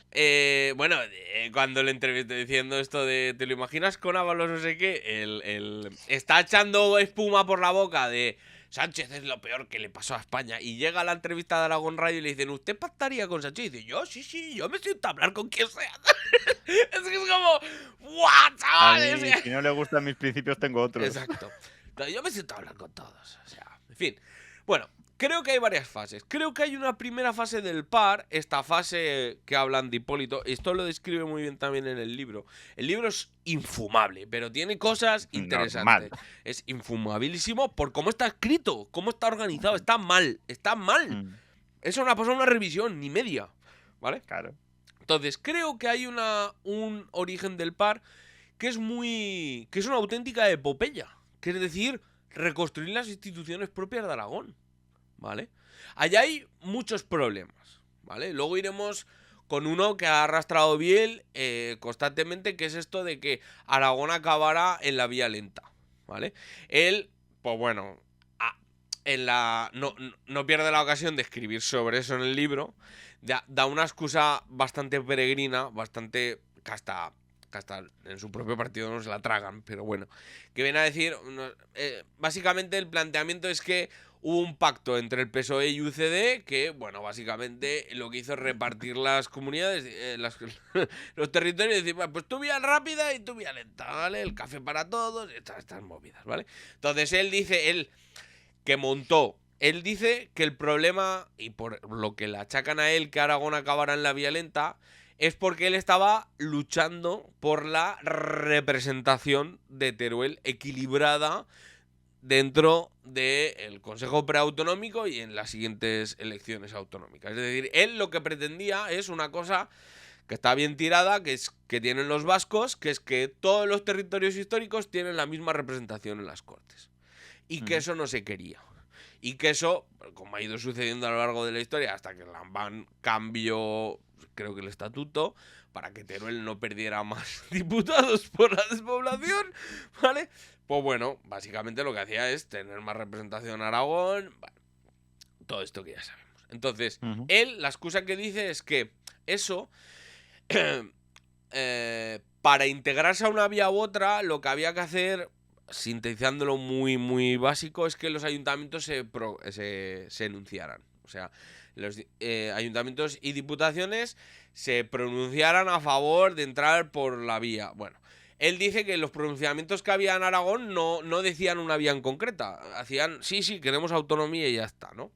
cuando le entrevisté diciendo esto de ¿te lo imaginas con Ábalos no sé qué? Él está echando espuma por la boca de Sánchez es lo peor que le pasó a España. Y llega a la entrevista de Aragón Radio y le dicen, ¿usted pactaría con Sánchez? Y dice, sí, yo me siento a hablar con quien sea. Es que es como, ¡guau, chavales! A mí, si no le gustan mis principios, tengo otros. Exacto. Entonces, yo me siento a hablar con todos. O sea, en fin. Bueno, creo que hay varias fases. Creo que hay una primera fase del PAR, esta fase que hablan de Hipólito. Esto lo describe muy bien también en el libro. El libro es infumable, pero tiene cosas interesantes. Normal. Es infumabilísimo por cómo está escrito, cómo está organizado. Está mal. Eso no ha pasado una revisión, ni media. ¿Vale? Claro. Entonces, creo que hay un origen del PAR que es una auténtica epopeya. Que es decir, reconstruir las instituciones propias de Aragón. ¿Vale? Allá hay muchos problemas, ¿vale? Luego iremos con uno que ha arrastrado Biel constantemente, que es esto de que Aragón acabará en la vía lenta, ¿vale? Él, pues bueno, no pierde la ocasión de escribir sobre eso en el libro, da una excusa bastante peregrina, bastante que hasta en su propio partido no se la tragan, pero bueno, que viene a decir, básicamente el planteamiento es que hubo un pacto entre el PSOE y UCD que, bueno, básicamente lo que hizo es repartir las comunidades, los territorios y decir, bueno, pues tú vía rápida y tú vía lenta, ¿vale? El café para todos, estas movidas, ¿vale? Entonces él dice que el problema, y por lo que le achacan a él que Aragón acabará en la vía lenta, es porque él estaba luchando por la representación de Teruel equilibrada dentro del Consejo Preautonómico y en las siguientes elecciones autonómicas. Es decir, él lo que pretendía es una cosa que está bien tirada, que es que tienen los vascos, que es que todos los territorios históricos tienen la misma representación en las Cortes. Y que eso no se quería. Y que eso, como ha ido sucediendo a lo largo de la historia, hasta que Lambán cambió, creo que el estatuto, para que Teruel no perdiera más diputados por la despoblación, ¿vale? Pues bueno, básicamente lo que hacía es tener más representación en Aragón, bueno, todo esto que ya sabemos. Entonces, él, la excusa que dice es que eso, para integrarse a una vía u otra, lo que había que hacer, sintetizándolo muy, muy básico, es que los ayuntamientos se enunciaran. O sea, los ayuntamientos y diputaciones se pronunciaran a favor de entrar por la vía. Bueno, él dice que los pronunciamientos que había en Aragón no decían una vía en concreta. Hacían, sí, queremos autonomía y ya está, ¿no?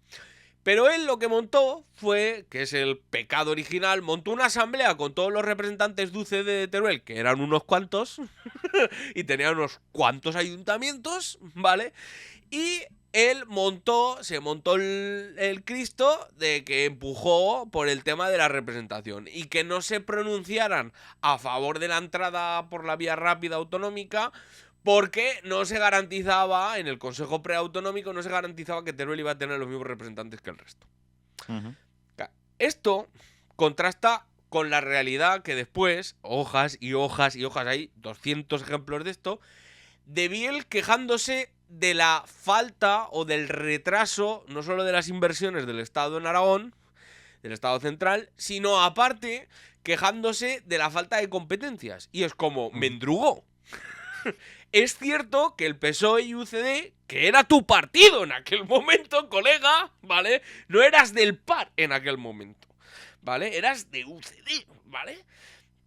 Pero él lo que montó fue, que es el pecado original, montó una asamblea con todos los representantes de UCD de Teruel, que eran unos cuantos, y tenían unos cuantos ayuntamientos, ¿vale? Y él se montó el Cristo de que empujó por el tema de la representación y que no se pronunciaran a favor de la entrada por la vía rápida autonómica, porque no se garantizaba, en el Consejo Preautonómico, no se garantizaba que Teruel iba a tener los mismos representantes que el resto. Esto contrasta con la realidad que después, hojas y hojas y hojas, hay 200 ejemplos de esto, de Biel quejándose de la falta o del retraso, no solo de las inversiones del Estado en Aragón, del Estado central, sino aparte quejándose de la falta de competencias. Y es como, Mendrugo. Es cierto que el PSOE y UCD, que era tu partido en aquel momento, colega, ¿vale? No eras del PAR en aquel momento, ¿vale? Eras de UCD, ¿vale?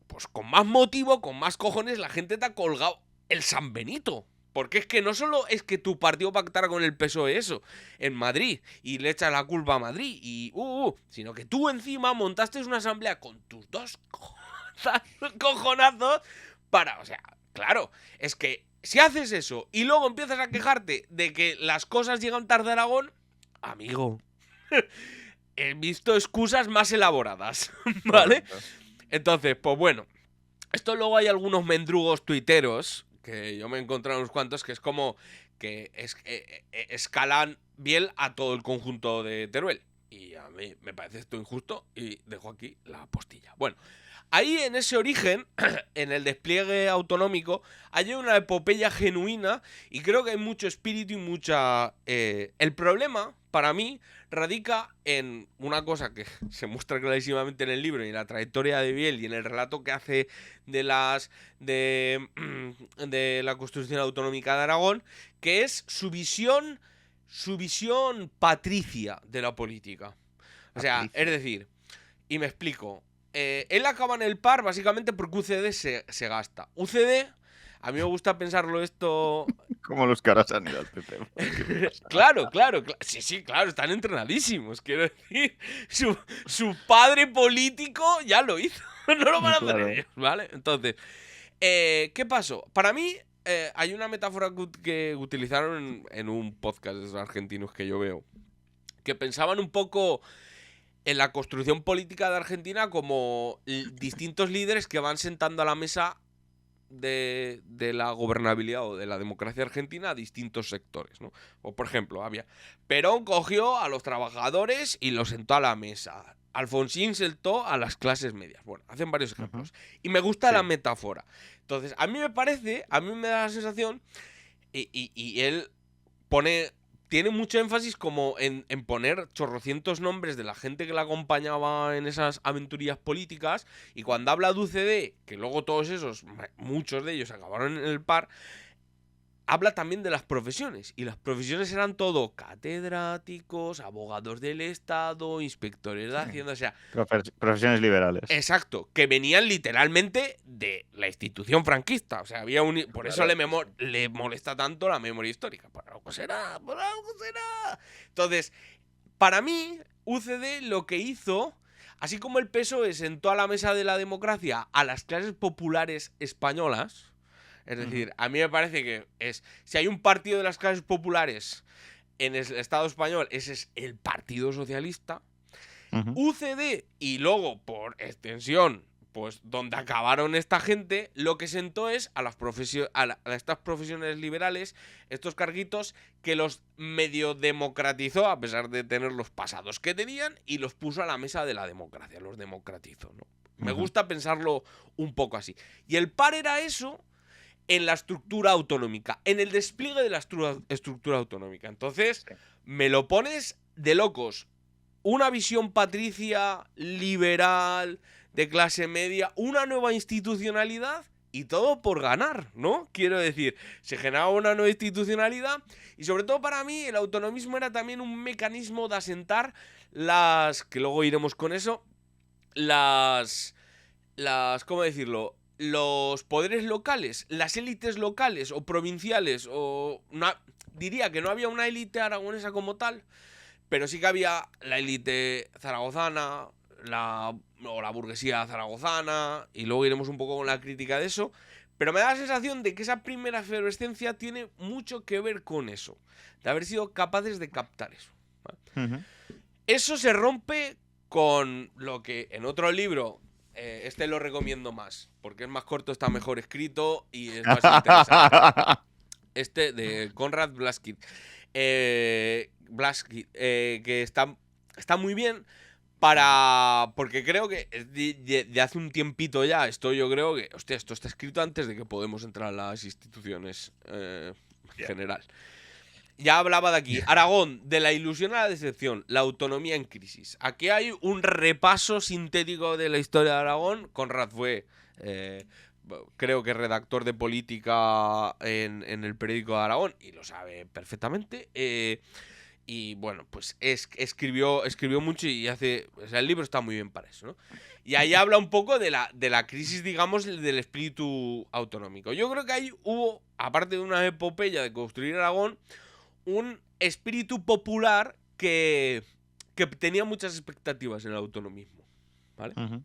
Pues con más motivo, con más cojones, la gente te ha colgado el San Benito, Porque es que no solo es que tu partido pactara con el PSOE eso, en Madrid, y le echas la culpa a Madrid, sino que tú encima montaste una asamblea con tus dos cojonazos para, o sea, claro, es que si haces eso y luego empiezas a quejarte de que las cosas llegan tarde a Aragón, amigo, he visto excusas más elaboradas, ¿vale? Correcto. Entonces, pues bueno, esto luego hay algunos mendrugos tuiteros, que yo me he encontrado unos cuantos, que es como que escalan bien a todo el conjunto de Teruel. Y a mí me parece esto injusto y dejo aquí la postilla. Bueno, ahí en ese origen, en el despliegue autonómico, hay una epopeya genuina y creo que hay mucho espíritu y mucha... El problema, para mí, radica en una cosa que se muestra clarísimamente en el libro y en la trayectoria de Biel y en el relato que hace de la Constitución Autonómica de Aragón, que es su visión patricia de la política. O sea, Patricia. es decir, y me explico, él acaba en el par básicamente porque UCD se gasta. UCD, a mí me gusta pensarlo esto... Como los caras han ido al PP. Claro. Sí, claro, están entrenadísimos. Quiero decir, su padre político ya lo hizo. No lo van a hacer Claro. ellos, ¿vale? Entonces, ¿qué pasó? Para mí, hay una metáfora que utilizaron en un podcast de esos argentinos que yo veo, que pensaban un poco en la construcción política de Argentina como distintos líderes que van sentando a la mesa de la gobernabilidad o de la democracia argentina a distintos sectores, ¿no? O por ejemplo, Perón cogió a los trabajadores y los sentó a la mesa. Alfonsín sentó a las clases medias. Bueno, hacen varios ejemplos. Y me gusta la metáfora. Entonces, a mí me da la sensación, y él tiene mucho énfasis como en poner chorrocientos nombres de la gente que la acompañaba en esas aventurillas políticas, y cuando habla de UCD, que luego todos esos, muchos de ellos acabaron en el par, habla también de las profesiones, y las profesiones eran todo catedráticos, abogados del Estado, inspectores de Hacienda, o sea, Profesiones liberales. exacto, que venían literalmente de la institución franquista. O sea, había por eso le molesta tanto la memoria histórica. Por algo será. Entonces, para mí, UCD lo que hizo, así como el PSOE sentó a la mesa de la democracia a las clases populares españolas, es decir, a mí me parece que si hay un partido de las clases populares en el Estado español, ese es el Partido Socialista. UCD, y luego, por extensión, pues donde acabaron esta gente, lo que sentó es a estas profesiones liberales, estos carguitos, que los medio democratizó, a pesar de tener los pasados que tenían, y los puso a la mesa de la democracia, los democratizó, ¿no? Me gusta pensarlo un poco así. Y el par era eso en la estructura autonómica, en el despliegue de la estructura autonómica. Entonces, me lo pones de locos. Una visión patricia, liberal, de clase media, una nueva institucionalidad y todo por ganar, ¿no? Quiero decir, se generaba una nueva institucionalidad y sobre todo para mí el autonomismo era también un mecanismo de asentar que luego iremos con eso, ¿cómo decirlo? Los poderes locales, las élites locales o provinciales, diría que no había una élite aragonesa como tal, pero sí que había la élite zaragozana, la burguesía zaragozana, y luego iremos un poco con la crítica de eso, pero me da la sensación de que esa primera efervescencia tiene mucho que ver con eso, de haber sido capaces de captar eso, ¿vale? Eso se rompe con lo que en otro libro, este lo recomiendo más, porque es más corto, está mejor escrito y es más interesante. Este de Konrad Blaskid. Que está muy bien porque creo que de hace un tiempito ya, yo creo que, hostia, esto está escrito antes de que podemos entrar a las instituciones en general. Ya hablaba de aquí, Aragón, de la ilusión a la decepción, la autonomía en crisis. Aquí hay un repaso sintético de la historia de Aragón. Konrad fue, creo que redactor de política en el periódico de Aragón y lo sabe perfectamente. Y bueno, pues escribió mucho y hace. O sea, el libro está muy bien para eso, ¿no? Y ahí habla un poco de la crisis, digamos, del espíritu autonómico. Yo creo que ahí hubo, aparte de una epopeya de construir Aragón, un espíritu popular que tenía muchas expectativas en el autonomismo, ¿vale? Ujú.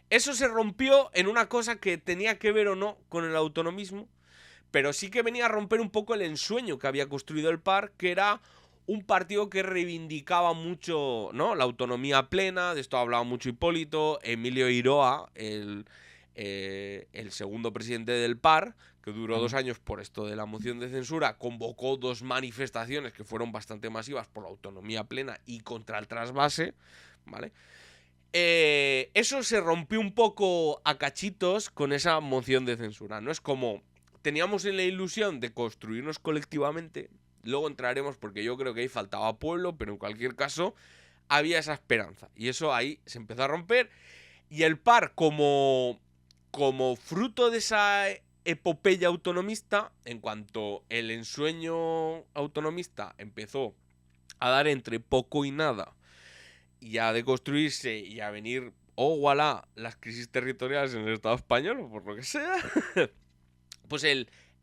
Eso se rompió en una cosa que tenía que ver o no con el autonomismo, pero sí que venía a romper un poco el ensueño que había construido el PAR, que era un partido que reivindicaba mucho, ¿no?, la autonomía plena. De esto hablaba mucho Hipólito, Emilio Iroa, el segundo presidente del PAR, que duró 2 años por esto de la moción de censura, convocó 2 manifestaciones que fueron bastante masivas por la autonomía plena y contra el trasvase, ¿vale? Eso se rompió un poco a cachitos con esa moción de censura, ¿no? Es como teníamos en la ilusión de construirnos colectivamente, luego entraremos porque yo creo que ahí faltaba pueblo, pero en cualquier caso había esa esperanza. Y eso ahí se empezó a romper. Y el PAR, como fruto de esa epopeya autonomista, en cuanto el ensueño autonomista empezó a dar entre poco y nada, y a deconstruirse y a venir, oh, voilà, las crisis territoriales en el Estado español, o por lo que sea, pues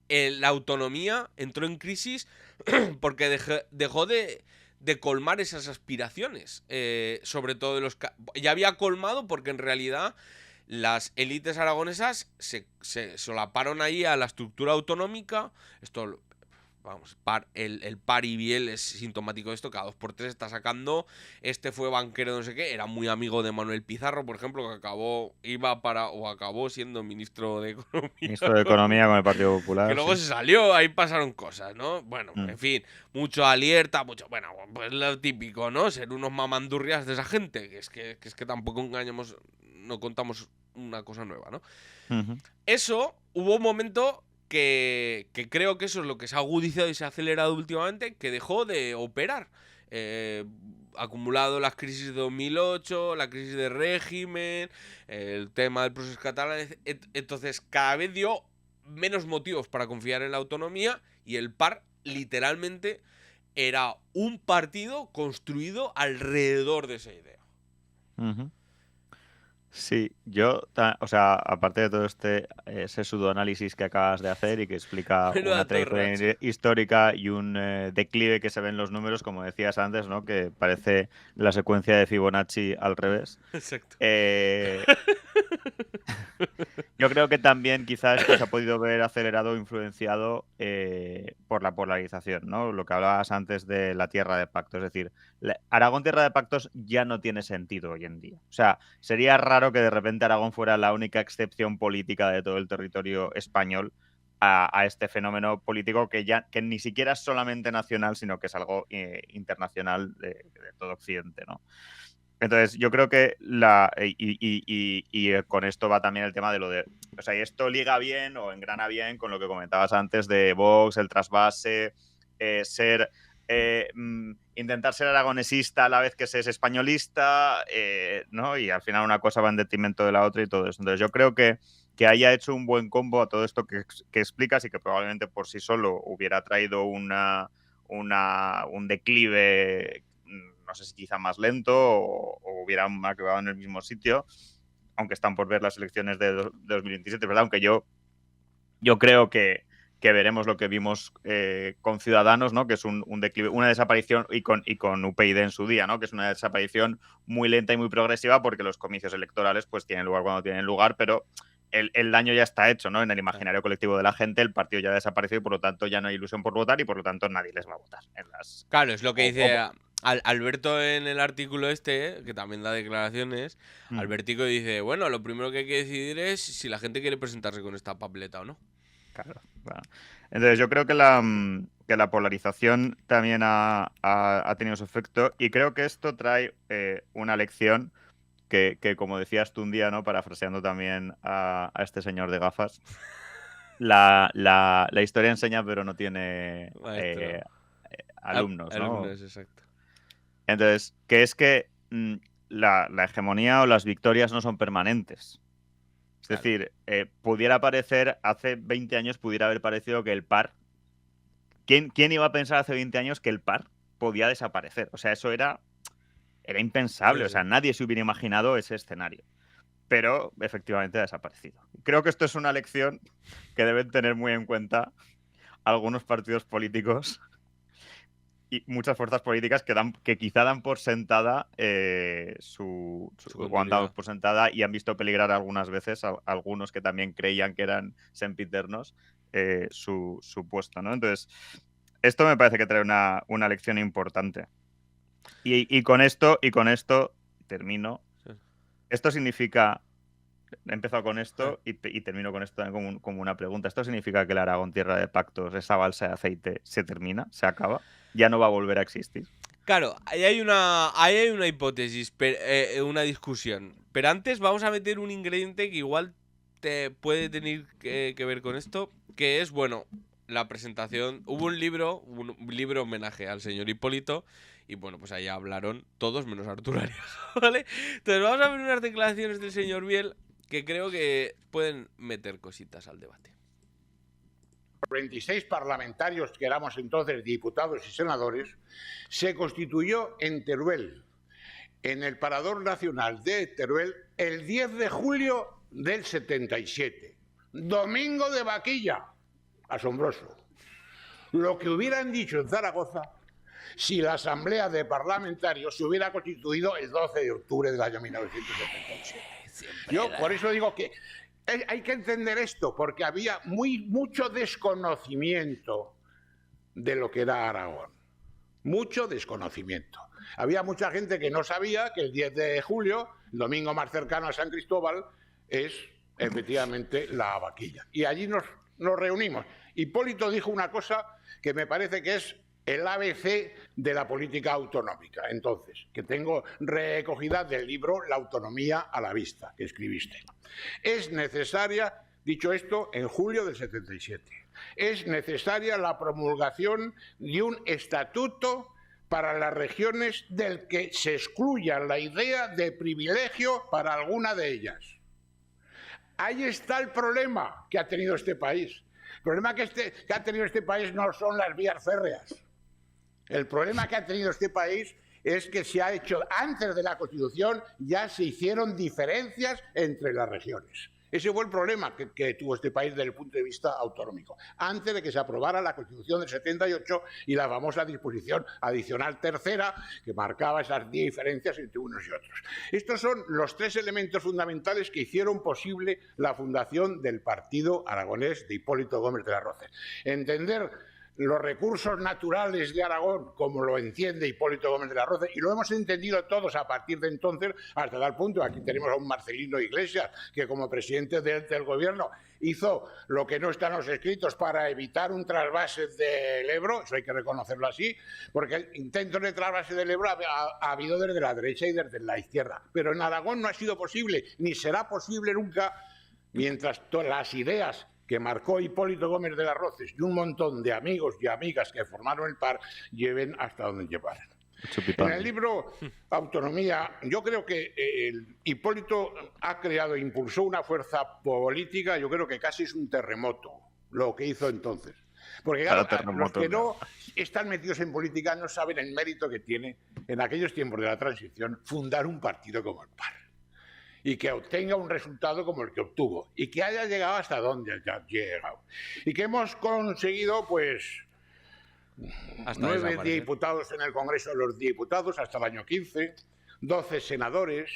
la autonomía entró en crisis porque dejó de colmar esas aspiraciones. Sobre todo de los... Ya había colmado porque en realidad las élites aragonesas se solaparon ahí a la estructura autonómica. Esto... Vamos, el par y Biel es sintomático de esto. Cada 2x3 está sacando. Este fue banquero de no sé qué. Era muy amigo de Manuel Pizarro, por ejemplo, que acabó siendo ministro de Economía. Ministro de Economía con el Partido Popular. Que luego sí. se salió, ahí pasaron cosas, ¿no? Bueno, Mm. en fin, mucho alerta, bueno, pues lo típico, ¿no? Ser unos mamandurrias de esa gente. Que es que tampoco engañamos, no contamos una cosa nueva, ¿no? Ujú. Eso, hubo un momento que creo que eso es lo que se ha agudizado y se ha acelerado últimamente, que dejó de operar. Acumulado las crisis de 2008, la crisis de régimen, el tema del proceso catalán, entonces cada vez dio menos motivos para confiar en la autonomía y el PAR literalmente era un partido construido alrededor de esa idea. Ujú. Sí, o sea, aparte de todo ese pseudoanálisis que acabas de hacer y que explica Menuda una torra, trayectoria histórica y un declive que se ve en los números, como decías antes, ¿no? Que parece la secuencia de Fibonacci al revés. Exacto. Yo creo que también quizás esto se ha podido ver acelerado o influenciado por la polarización, ¿no? Lo que hablabas antes de la tierra de pacto. Es decir, Aragón tierra de pactos ya no tiene sentido hoy en día. O sea, sería raro que de repente Aragón fuera la única excepción política de todo el territorio español a este fenómeno político que ni siquiera es solamente nacional, sino que es algo internacional de todo Occidente, ¿no? Entonces, yo creo que con esto va también el tema de lo de... O sea, y esto liga bien o engrana bien con lo que comentabas antes de Vox, el trasvase, intentar ser aragonesista a la vez que se es españolista, ¿no? Y al final una cosa va en detrimento de la otra y todo eso. Entonces, yo creo que haya hecho un buen combo a todo esto que explicas y que probablemente por sí solo hubiera traído un declive, no sé si quizá más lento o hubieran acabado en el mismo sitio, aunque están por ver las elecciones de 2027, ¿verdad? Aunque yo creo que veremos lo que vimos con Ciudadanos, ¿no? Que es un declive, una desaparición, y con UPyD en su día, ¿no? Que es una desaparición muy lenta y muy progresiva porque los comicios electorales pues tienen lugar cuando tienen lugar, pero el daño ya está hecho, ¿no? En el imaginario colectivo de la gente, el partido ya ha desaparecido y por lo tanto ya no hay ilusión por votar y por lo tanto nadie les va a votar. Claro, es lo que dice Alberto en el artículo que también da declaraciones. Albertico dice, bueno, lo primero que hay que decidir es si la gente quiere presentarse con esta papeleta o no. Claro. Bueno. Entonces yo creo que la polarización también ha tenido su efecto y creo que esto trae una lección que, como decías tú un día, ¿no? Parafraseando también a este señor de gafas, la historia enseña pero no tiene alumnos, ¿no? Alumnos, exacto. Entonces, que es que la hegemonía o las victorias no son permanentes. Es decir, pudiera parecer, hace 20 años pudiera haber parecido que el PAR... ¿Quién iba a pensar hace 20 años que el PAR podía desaparecer. O sea, eso era impensable. O sea, nadie se hubiera imaginado ese escenario. Pero efectivamente ha desaparecido. Creo que esto es una lección que deben tener muy en cuenta algunos partidos políticos y muchas fuerzas políticas que quizá dan por sentada o han dado por sentada y han visto peligrar algunas veces a algunos que también creían que eran sempiternos su puesto, ¿no? Entonces, esto me parece que trae una lección importante. Y con esto termino. Esto significa... He empezado con esto y termino con esto también como una pregunta. ¿Esto significa que el Aragón Tierra de Pactos, esa balsa de aceite, se termina, se acaba? ¿Ya no va a volver a existir? Claro, ahí hay una hipótesis, una discusión. Pero antes vamos a meter un ingrediente que igual te puede tener que ver con esto, que es, bueno, la presentación. Hubo un libro homenaje al señor Hipólito. Y bueno, pues ahí hablaron todos menos Arturo Arias, ¿vale? Entonces vamos a ver unas declaraciones del señor Biel que creo que pueden meter cositas al debate. 26 parlamentarios que éramos entonces diputados y senadores, se constituyó en Teruel, en el Parador Nacional de Teruel, el 10 de julio del 77. Domingo de vaquilla. Asombroso. Lo que hubieran dicho en Zaragoza si la Asamblea de Parlamentarios se hubiera constituido el 12 de octubre del año 1977. Yo por eso digo que hay que entender esto, porque había mucho desconocimiento de lo que era Aragón. Mucho desconocimiento. Había mucha gente que no sabía que el 10 de julio, el domingo más cercano a San Cristóbal, es efectivamente la vaquilla. Y allí nos reunimos. Hipólito dijo una cosa que me parece que es el ABC de la política autonómica, entonces, que tengo recogida del libro La autonomía a la vista, que escribiste. Es necesaria, dicho esto, en julio del 77, es necesaria la promulgación de un estatuto para las regiones del que se excluya la idea de privilegio para alguna de ellas. Ahí está el problema que ha tenido este país. El problema que ha tenido este país no son las vías férreas. El problema que ha tenido este país es que se ha hecho, antes de la Constitución, ya se hicieron diferencias entre las regiones. Ese fue el problema que tuvo este país desde el punto de vista autonómico, antes de que se aprobara la Constitución del 78 y la famosa disposición adicional tercera que marcaba esas diferencias entre unos y otros. Estos son los tres elementos fundamentales que hicieron posible la fundación del Partido Aragonés de Hipólito Gómez de las Rozas. Entender los recursos naturales de Aragón, como lo entiende Hipólito Gómez de las Rozas, y lo hemos entendido todos a partir de entonces, hasta tal punto, aquí tenemos a un Marcelino Iglesias, que como presidente del gobierno hizo lo que no está en los escritos para evitar un trasvase del Ebro, eso hay que reconocerlo así, porque intentos de trasvase del Ebro ha habido desde la derecha y desde la izquierda, pero en Aragón no ha sido posible, ni será posible nunca, mientras todas las ideas que marcó Hipólito Gómez de las Rozas y un montón de amigos y amigas que formaron el PAR lleven hasta donde llevaron. En el libro Autonomía, yo creo que Hipólito ha creado, impulsó una fuerza política, yo creo que casi es un terremoto, lo que hizo entonces. Porque claro, los que no están metidos en política no saben el mérito que tiene en aquellos tiempos de la transición fundar un partido como el PAR. Y que obtenga un resultado como el que obtuvo, y que haya llegado hasta donde haya llegado. Y que hemos conseguido, pues, 9 diputados en el Congreso de los Diputados hasta el año 15, 12 senadores,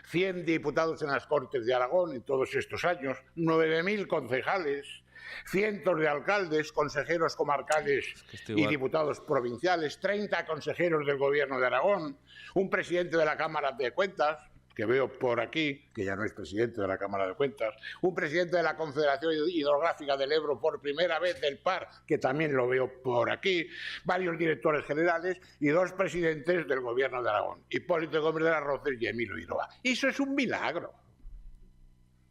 100 diputados en las Cortes de Aragón en todos estos años, 9.000 concejales, cientos de alcaldes, consejeros comarcales y diputados provinciales, 30 consejeros del Gobierno de Aragón, un presidente de la Cámara de Cuentas, que veo por aquí, que ya no es presidente de la Cámara de Cuentas, un presidente de la Confederación Hidrográfica del Ebro por primera vez del PAR, que también lo veo por aquí, varios directores generales y 2 presidentes del Gobierno de Aragón, Hipólito Gómez de las Rozas y Emilio Iroa. Eso es un milagro.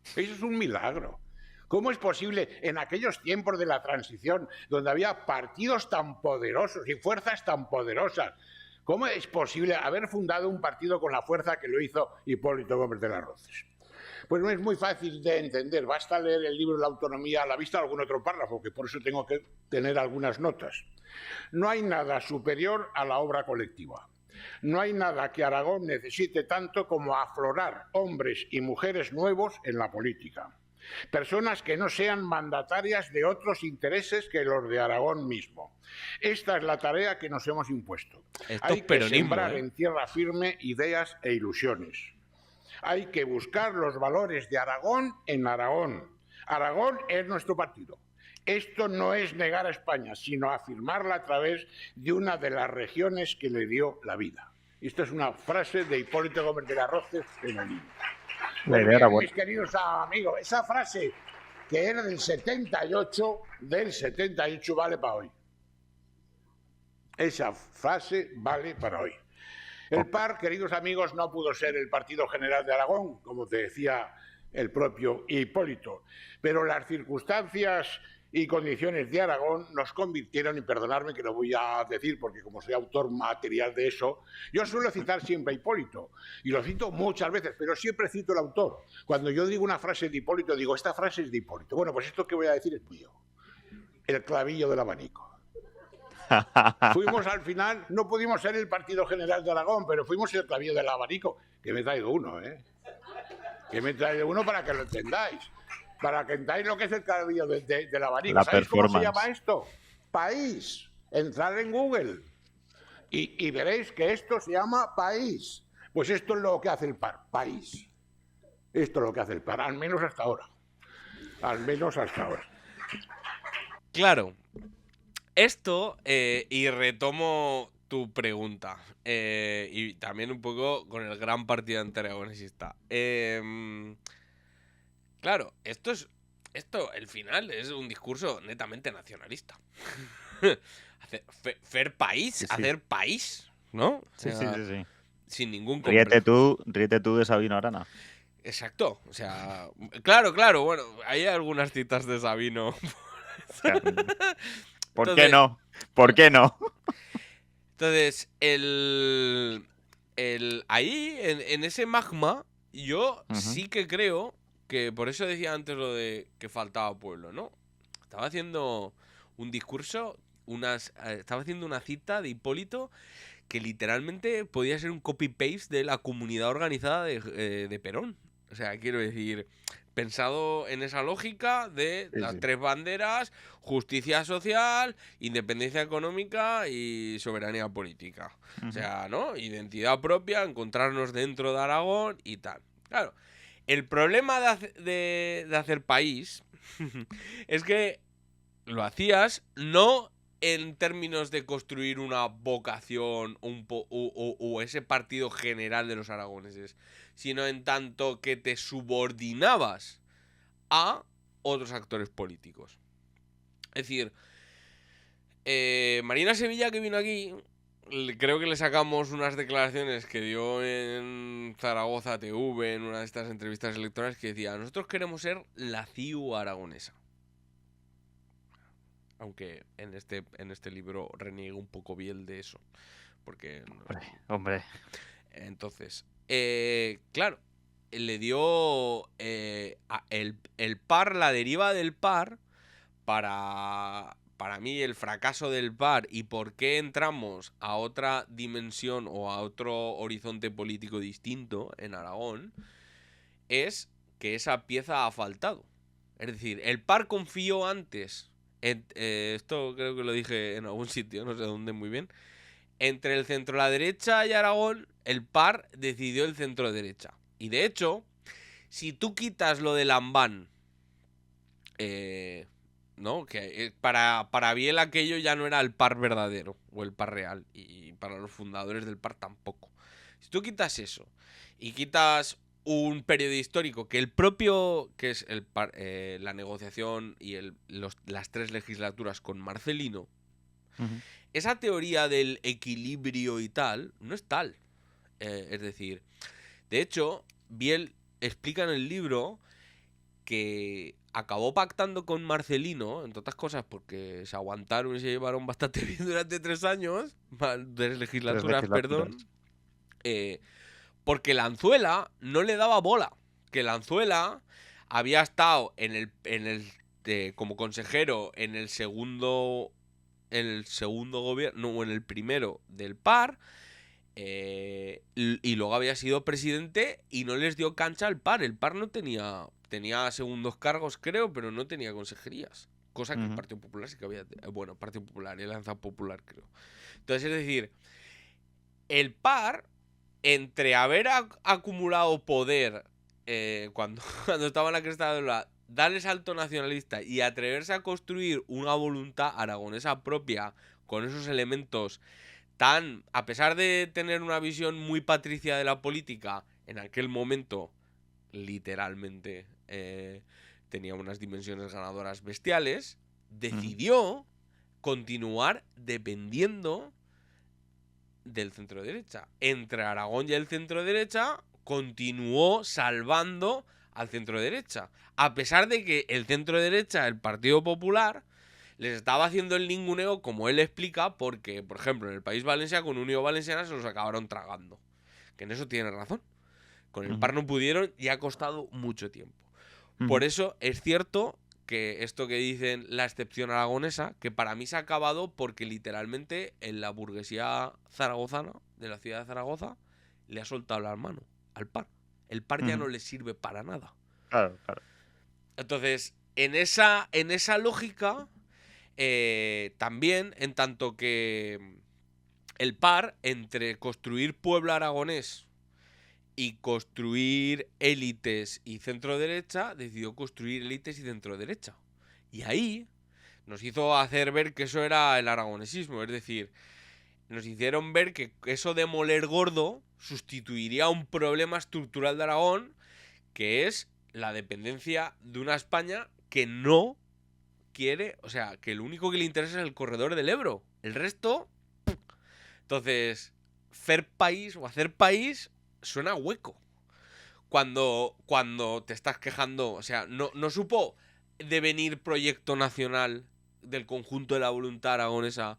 Eso es un milagro. ¿Cómo es posible en aquellos tiempos de la transición, donde había partidos tan poderosos y fuerzas tan poderosas, cómo es posible haber fundado un partido con la fuerza que lo hizo Hipólito Gómez de las Rozas? Pues no es muy fácil de entender. Basta leer el libro de la autonomía a la vista de algún otro párrafo, que por eso tengo que tener algunas notas. No hay nada superior a la obra colectiva. No hay nada que Aragón necesite tanto como aflorar hombres y mujeres nuevos en la política. Personas que no sean mandatarias de otros intereses que los de Aragón mismo. Esta es la tarea que nos hemos impuesto. Hay que sembrar en tierra firme ideas e ilusiones. Hay que buscar los valores de Aragón en Aragón. Aragón es nuestro partido. Esto no es negar a España, sino afirmarla a través de una de las regiones que le dio la vida. Esta es una frase de Hipólito Gómez de las Rozas en el libro. La idea era buena. Mis queridos amigos, esa frase que era del 78 vale para hoy. Esa frase vale para hoy. El PAR, queridos amigos, no pudo ser el Partido General de Aragón, como te decía el propio Hipólito, pero las circunstancias y condiciones de Aragón nos convirtieron, y perdonadme que lo voy a decir porque como soy autor material de eso, yo suelo citar siempre a Hipólito, y lo cito muchas veces, pero siempre cito al autor. Cuando yo digo una frase de Hipólito, digo, esta frase es de Hipólito. Bueno, pues esto que voy a decir es mío. El clavillo del abanico. Fuimos al final, no pudimos ser el Partido General de Aragón, pero fuimos el clavillo del abanico, que me he traído uno, que me he traído uno para que lo entendáis. Para que entendáis lo que es el clavillo del abanico. ¿Sabéis cómo se llama esto? País. Entrad en Google y veréis que esto se llama país. Pues esto es lo que hace el PAR, país. Esto es lo que hace el PAR, al menos hasta ahora. Al menos hasta ahora. Claro. Esto, y retomo tu pregunta, y también un poco con el gran partido antaragonesista. Claro, esto, el final, es un discurso netamente nacionalista. Hacer país, sí, sí. Hacer país, ¿no? O sea, sí. Sin ningún complejo. Ríete tú de Sabino Arana. Exacto, o sea, claro, bueno, hay algunas citas de Sabino. ¿Por qué no? ¿Por qué no? Entonces, ahí, en ese magma, yo sí que creo que, por eso decía antes lo de que faltaba pueblo, ¿no? Estaba haciendo un discurso, estaba haciendo una cita de Hipólito que literalmente podía ser un copy-paste de la comunidad organizada de Perón. O sea, quiero decir, pensado en esa lógica de las tres banderas: justicia social, independencia económica y soberanía política. O sea, ¿no? Identidad propia, encontrarnos dentro de Aragón y tal. Claro, el problema de hacer país es que lo hacías no en términos de construir una vocación o ese partido general de los aragoneses, sino en tanto que te subordinabas a otros actores políticos. Es decir, Marina Sevilla, que vino aquí, creo que le sacamos unas declaraciones que dio en Zaragoza TV, en una de estas entrevistas electorales, que decía: nosotros queremos ser la CIU aragonesa. Aunque en este libro reniegue un poco Biel de eso. Porque... Hombre. Entonces, claro, le dio el PAR, la deriva del PAR, para mí el fracaso del PAR y por qué entramos a otra dimensión o a otro horizonte político distinto en Aragón, es que esa pieza ha faltado. Es decir, el PAR confió antes... esto creo que lo dije en algún sitio, no sé dónde muy bien. Entre el centro la derecha y Aragón, el PAR decidió el centro derecha. Y de hecho, si tú quitas lo de Lambán, ¿no? Que para Biel aquello ya no era el PAR verdadero o el PAR real. Y para los fundadores del PAR tampoco. Si tú quitas eso y quitas un periodo histórico que el propio, que es la negociación y las tres legislaturas con Marcelino, esa teoría del equilibrio y tal, no es tal. Es decir, de hecho, Biel explica en el libro que acabó pactando con Marcelino, entre otras cosas porque se aguantaron y se llevaron bastante bien durante 3 años, 3 legislaturas, perdón, porque Lanzuela no le daba bola que Lanzuela había estado como consejero en el segundo gobierno, o en el primero del PAR, y luego había sido presidente y no les dio cancha al PAR. El PAR no tenía segundos cargos, creo, pero no tenía consejerías. Cosa que el Partido Popular sí que había. Bueno, Partido Popular y Alianza Popular, creo. Entonces, es decir, el PAR, entre haber acumulado poder cuando estaba en la cresta de la, darle salto nacionalista y atreverse a construir una voluntad aragonesa propia con esos elementos tan, a pesar de tener una visión muy patricia de la política, en aquel momento, literalmente, tenía unas dimensiones ganadoras bestiales, decidió continuar dependiendo del centro derecha. Entre Aragón y el centro derecha, continuó salvando al centro derecha. A pesar de que el centro derecha, el Partido Popular, les estaba haciendo el ninguneo, como él explica, porque, por ejemplo, en el País Valencia con Unió Valenciana se los acabaron tragando. Que en eso tiene razón. Con el PAR no pudieron y ha costado mucho tiempo. Por eso es cierto que esto que dicen la excepción aragonesa, que para mí se ha acabado porque literalmente en la burguesía zaragozana, de la ciudad de Zaragoza, le ha soltado la mano al PAR. El PAR ya no le sirve para nada. Claro, claro. Entonces, en esa lógica, también, en tanto que el PAR, entre construir pueblo aragonés y construir élites y centro derecha, decidió construir élites y centro derecha. Y ahí nos hizo hacer ver que eso era el aragonesismo. Es decir, nos hicieron ver que eso de moler gordo sustituiría un problema estructural de Aragón, que es la dependencia de una España que no quiere, o sea, que lo único que le interesa es el corredor del Ebro. El resto... Entonces, hacer país suena hueco. Cuando te estás quejando, o sea, no supo devenir proyecto nacional del conjunto de la voluntad aragonesa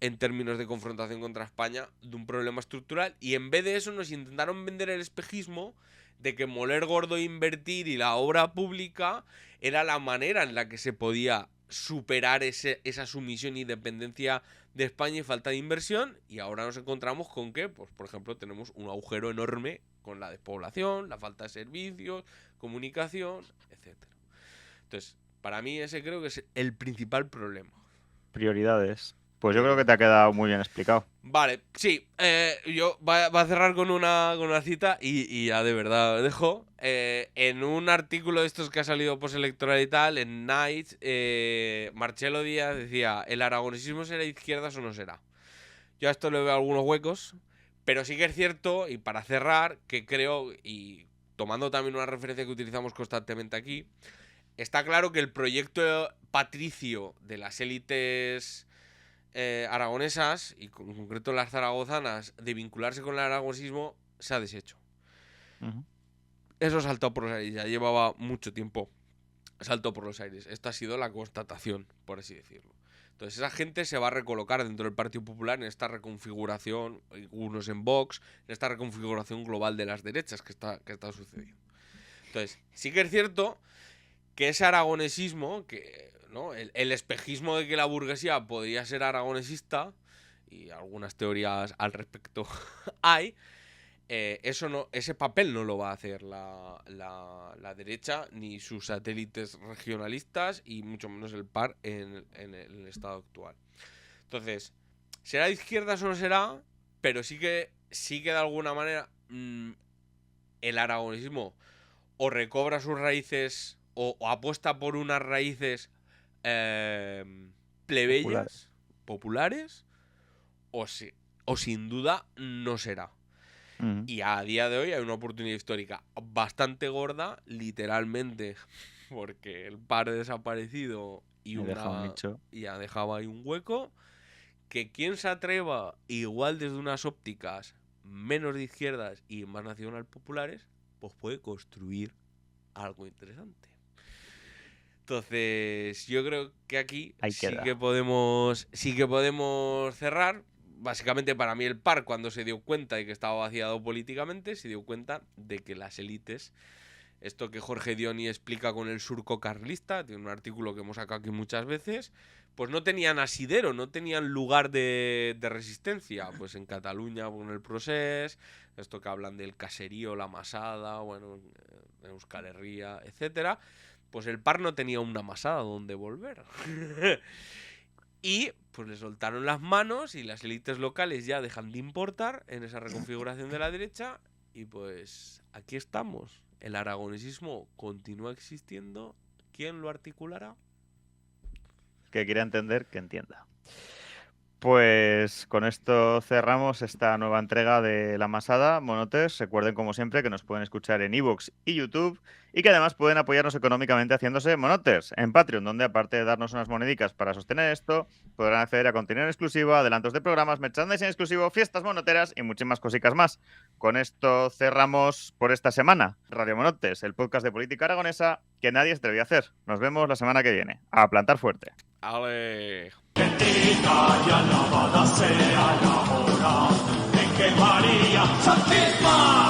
en términos de confrontación contra España de un problema estructural, y en vez de eso nos intentaron vender el espejismo de que moler gordo, invertir y la obra pública era la manera en la que se podía superar esa sumisión y dependencia de España y falta de inversión, y ahora nos encontramos con que, pues por ejemplo, tenemos un agujero enorme con la despoblación, la falta de servicios, comunicación, etcétera. Entonces, para mí ese creo que es el principal problema. Prioridades. Pues yo creo que te ha quedado muy bien explicado. Vale, sí, yo voy a cerrar con una cita y ya de verdad lo dejo. En un artículo de estos que ha salido postelectoral y tal, en Night, Marcelo Díaz decía: ¿el aragonesismo será izquierdas o no será? Yo a esto le veo algunos huecos, pero sí que es cierto, y para cerrar, que creo, y tomando también una referencia que utilizamos constantemente aquí, está claro que el proyecto patricio de las élites aragonesas, y en concreto las zaragozanas, de vincularse con el aragonesismo, se ha deshecho. Eso ha saltado por los aires, ya llevaba mucho tiempo saltó por los aires. Esta ha sido la constatación, por así decirlo. Entonces esa gente se va a recolocar dentro del Partido Popular en esta reconfiguración, unos en Vox, en esta reconfiguración global de las derechas que está sucediendo. Entonces, sí que es cierto que ese aragonesismo, que, ¿no?, el espejismo de que la burguesía podría ser aragonesista, y algunas teorías al respecto hay, ese papel no lo va a hacer la derecha ni sus satélites regionalistas, y mucho menos el PAR en el estado actual. Entonces, ¿será de izquierdas o no será? Pero sí que de alguna manera el aragonesismo o recobra sus raíces o apuesta por unas raíces plebeyas, populares, o sin duda no será. Y a día de hoy hay una oportunidad histórica bastante gorda, literalmente, porque el PAR ha desaparecido y ha dejado ahí un hueco, que quien se atreva, igual desde unas ópticas menos de izquierdas y más nacional populares, pues puede construir algo interesante. Entonces, yo creo que aquí sí que podemos cerrar. Básicamente, para mí, el PAR, cuando se dio cuenta de que estaba vaciado políticamente, se dio cuenta de que las élites esto que Jorge Dioni explica con el surco carlista, tiene un artículo que hemos sacado aquí muchas veces, pues no tenían asidero, no tenían lugar de resistencia. Pues en Cataluña con el Procés, esto que hablan del caserío, la masada, bueno, en Euskal Herria, etcétera, pues el par no tenía una masada donde volver. Y pues le soltaron las manos y las élites locales ya dejan de importar en esa reconfiguración de la derecha y pues aquí estamos. El aragonesismo continúa existiendo. ¿Quién lo articulará? Que quiera entender, que entienda. Pues con esto cerramos esta nueva entrega de La Masada. Monotes, recuerden como siempre que nos pueden escuchar en iVoox y YouTube y que además pueden apoyarnos económicamente haciéndose Monotes en Patreon, donde aparte de darnos unas monedicas para sostener esto, podrán acceder a contenido exclusivo, adelantos de programas, merchandising exclusivo, fiestas monoteras y muchísimas cositas más. Con esto cerramos por esta semana. Radio Monotes, el podcast de política aragonesa que nadie se atrevió a hacer. Nos vemos la semana que viene. A plantar fuerte. ¡Ale! Bendita y alabada sea la hora en que María Santísima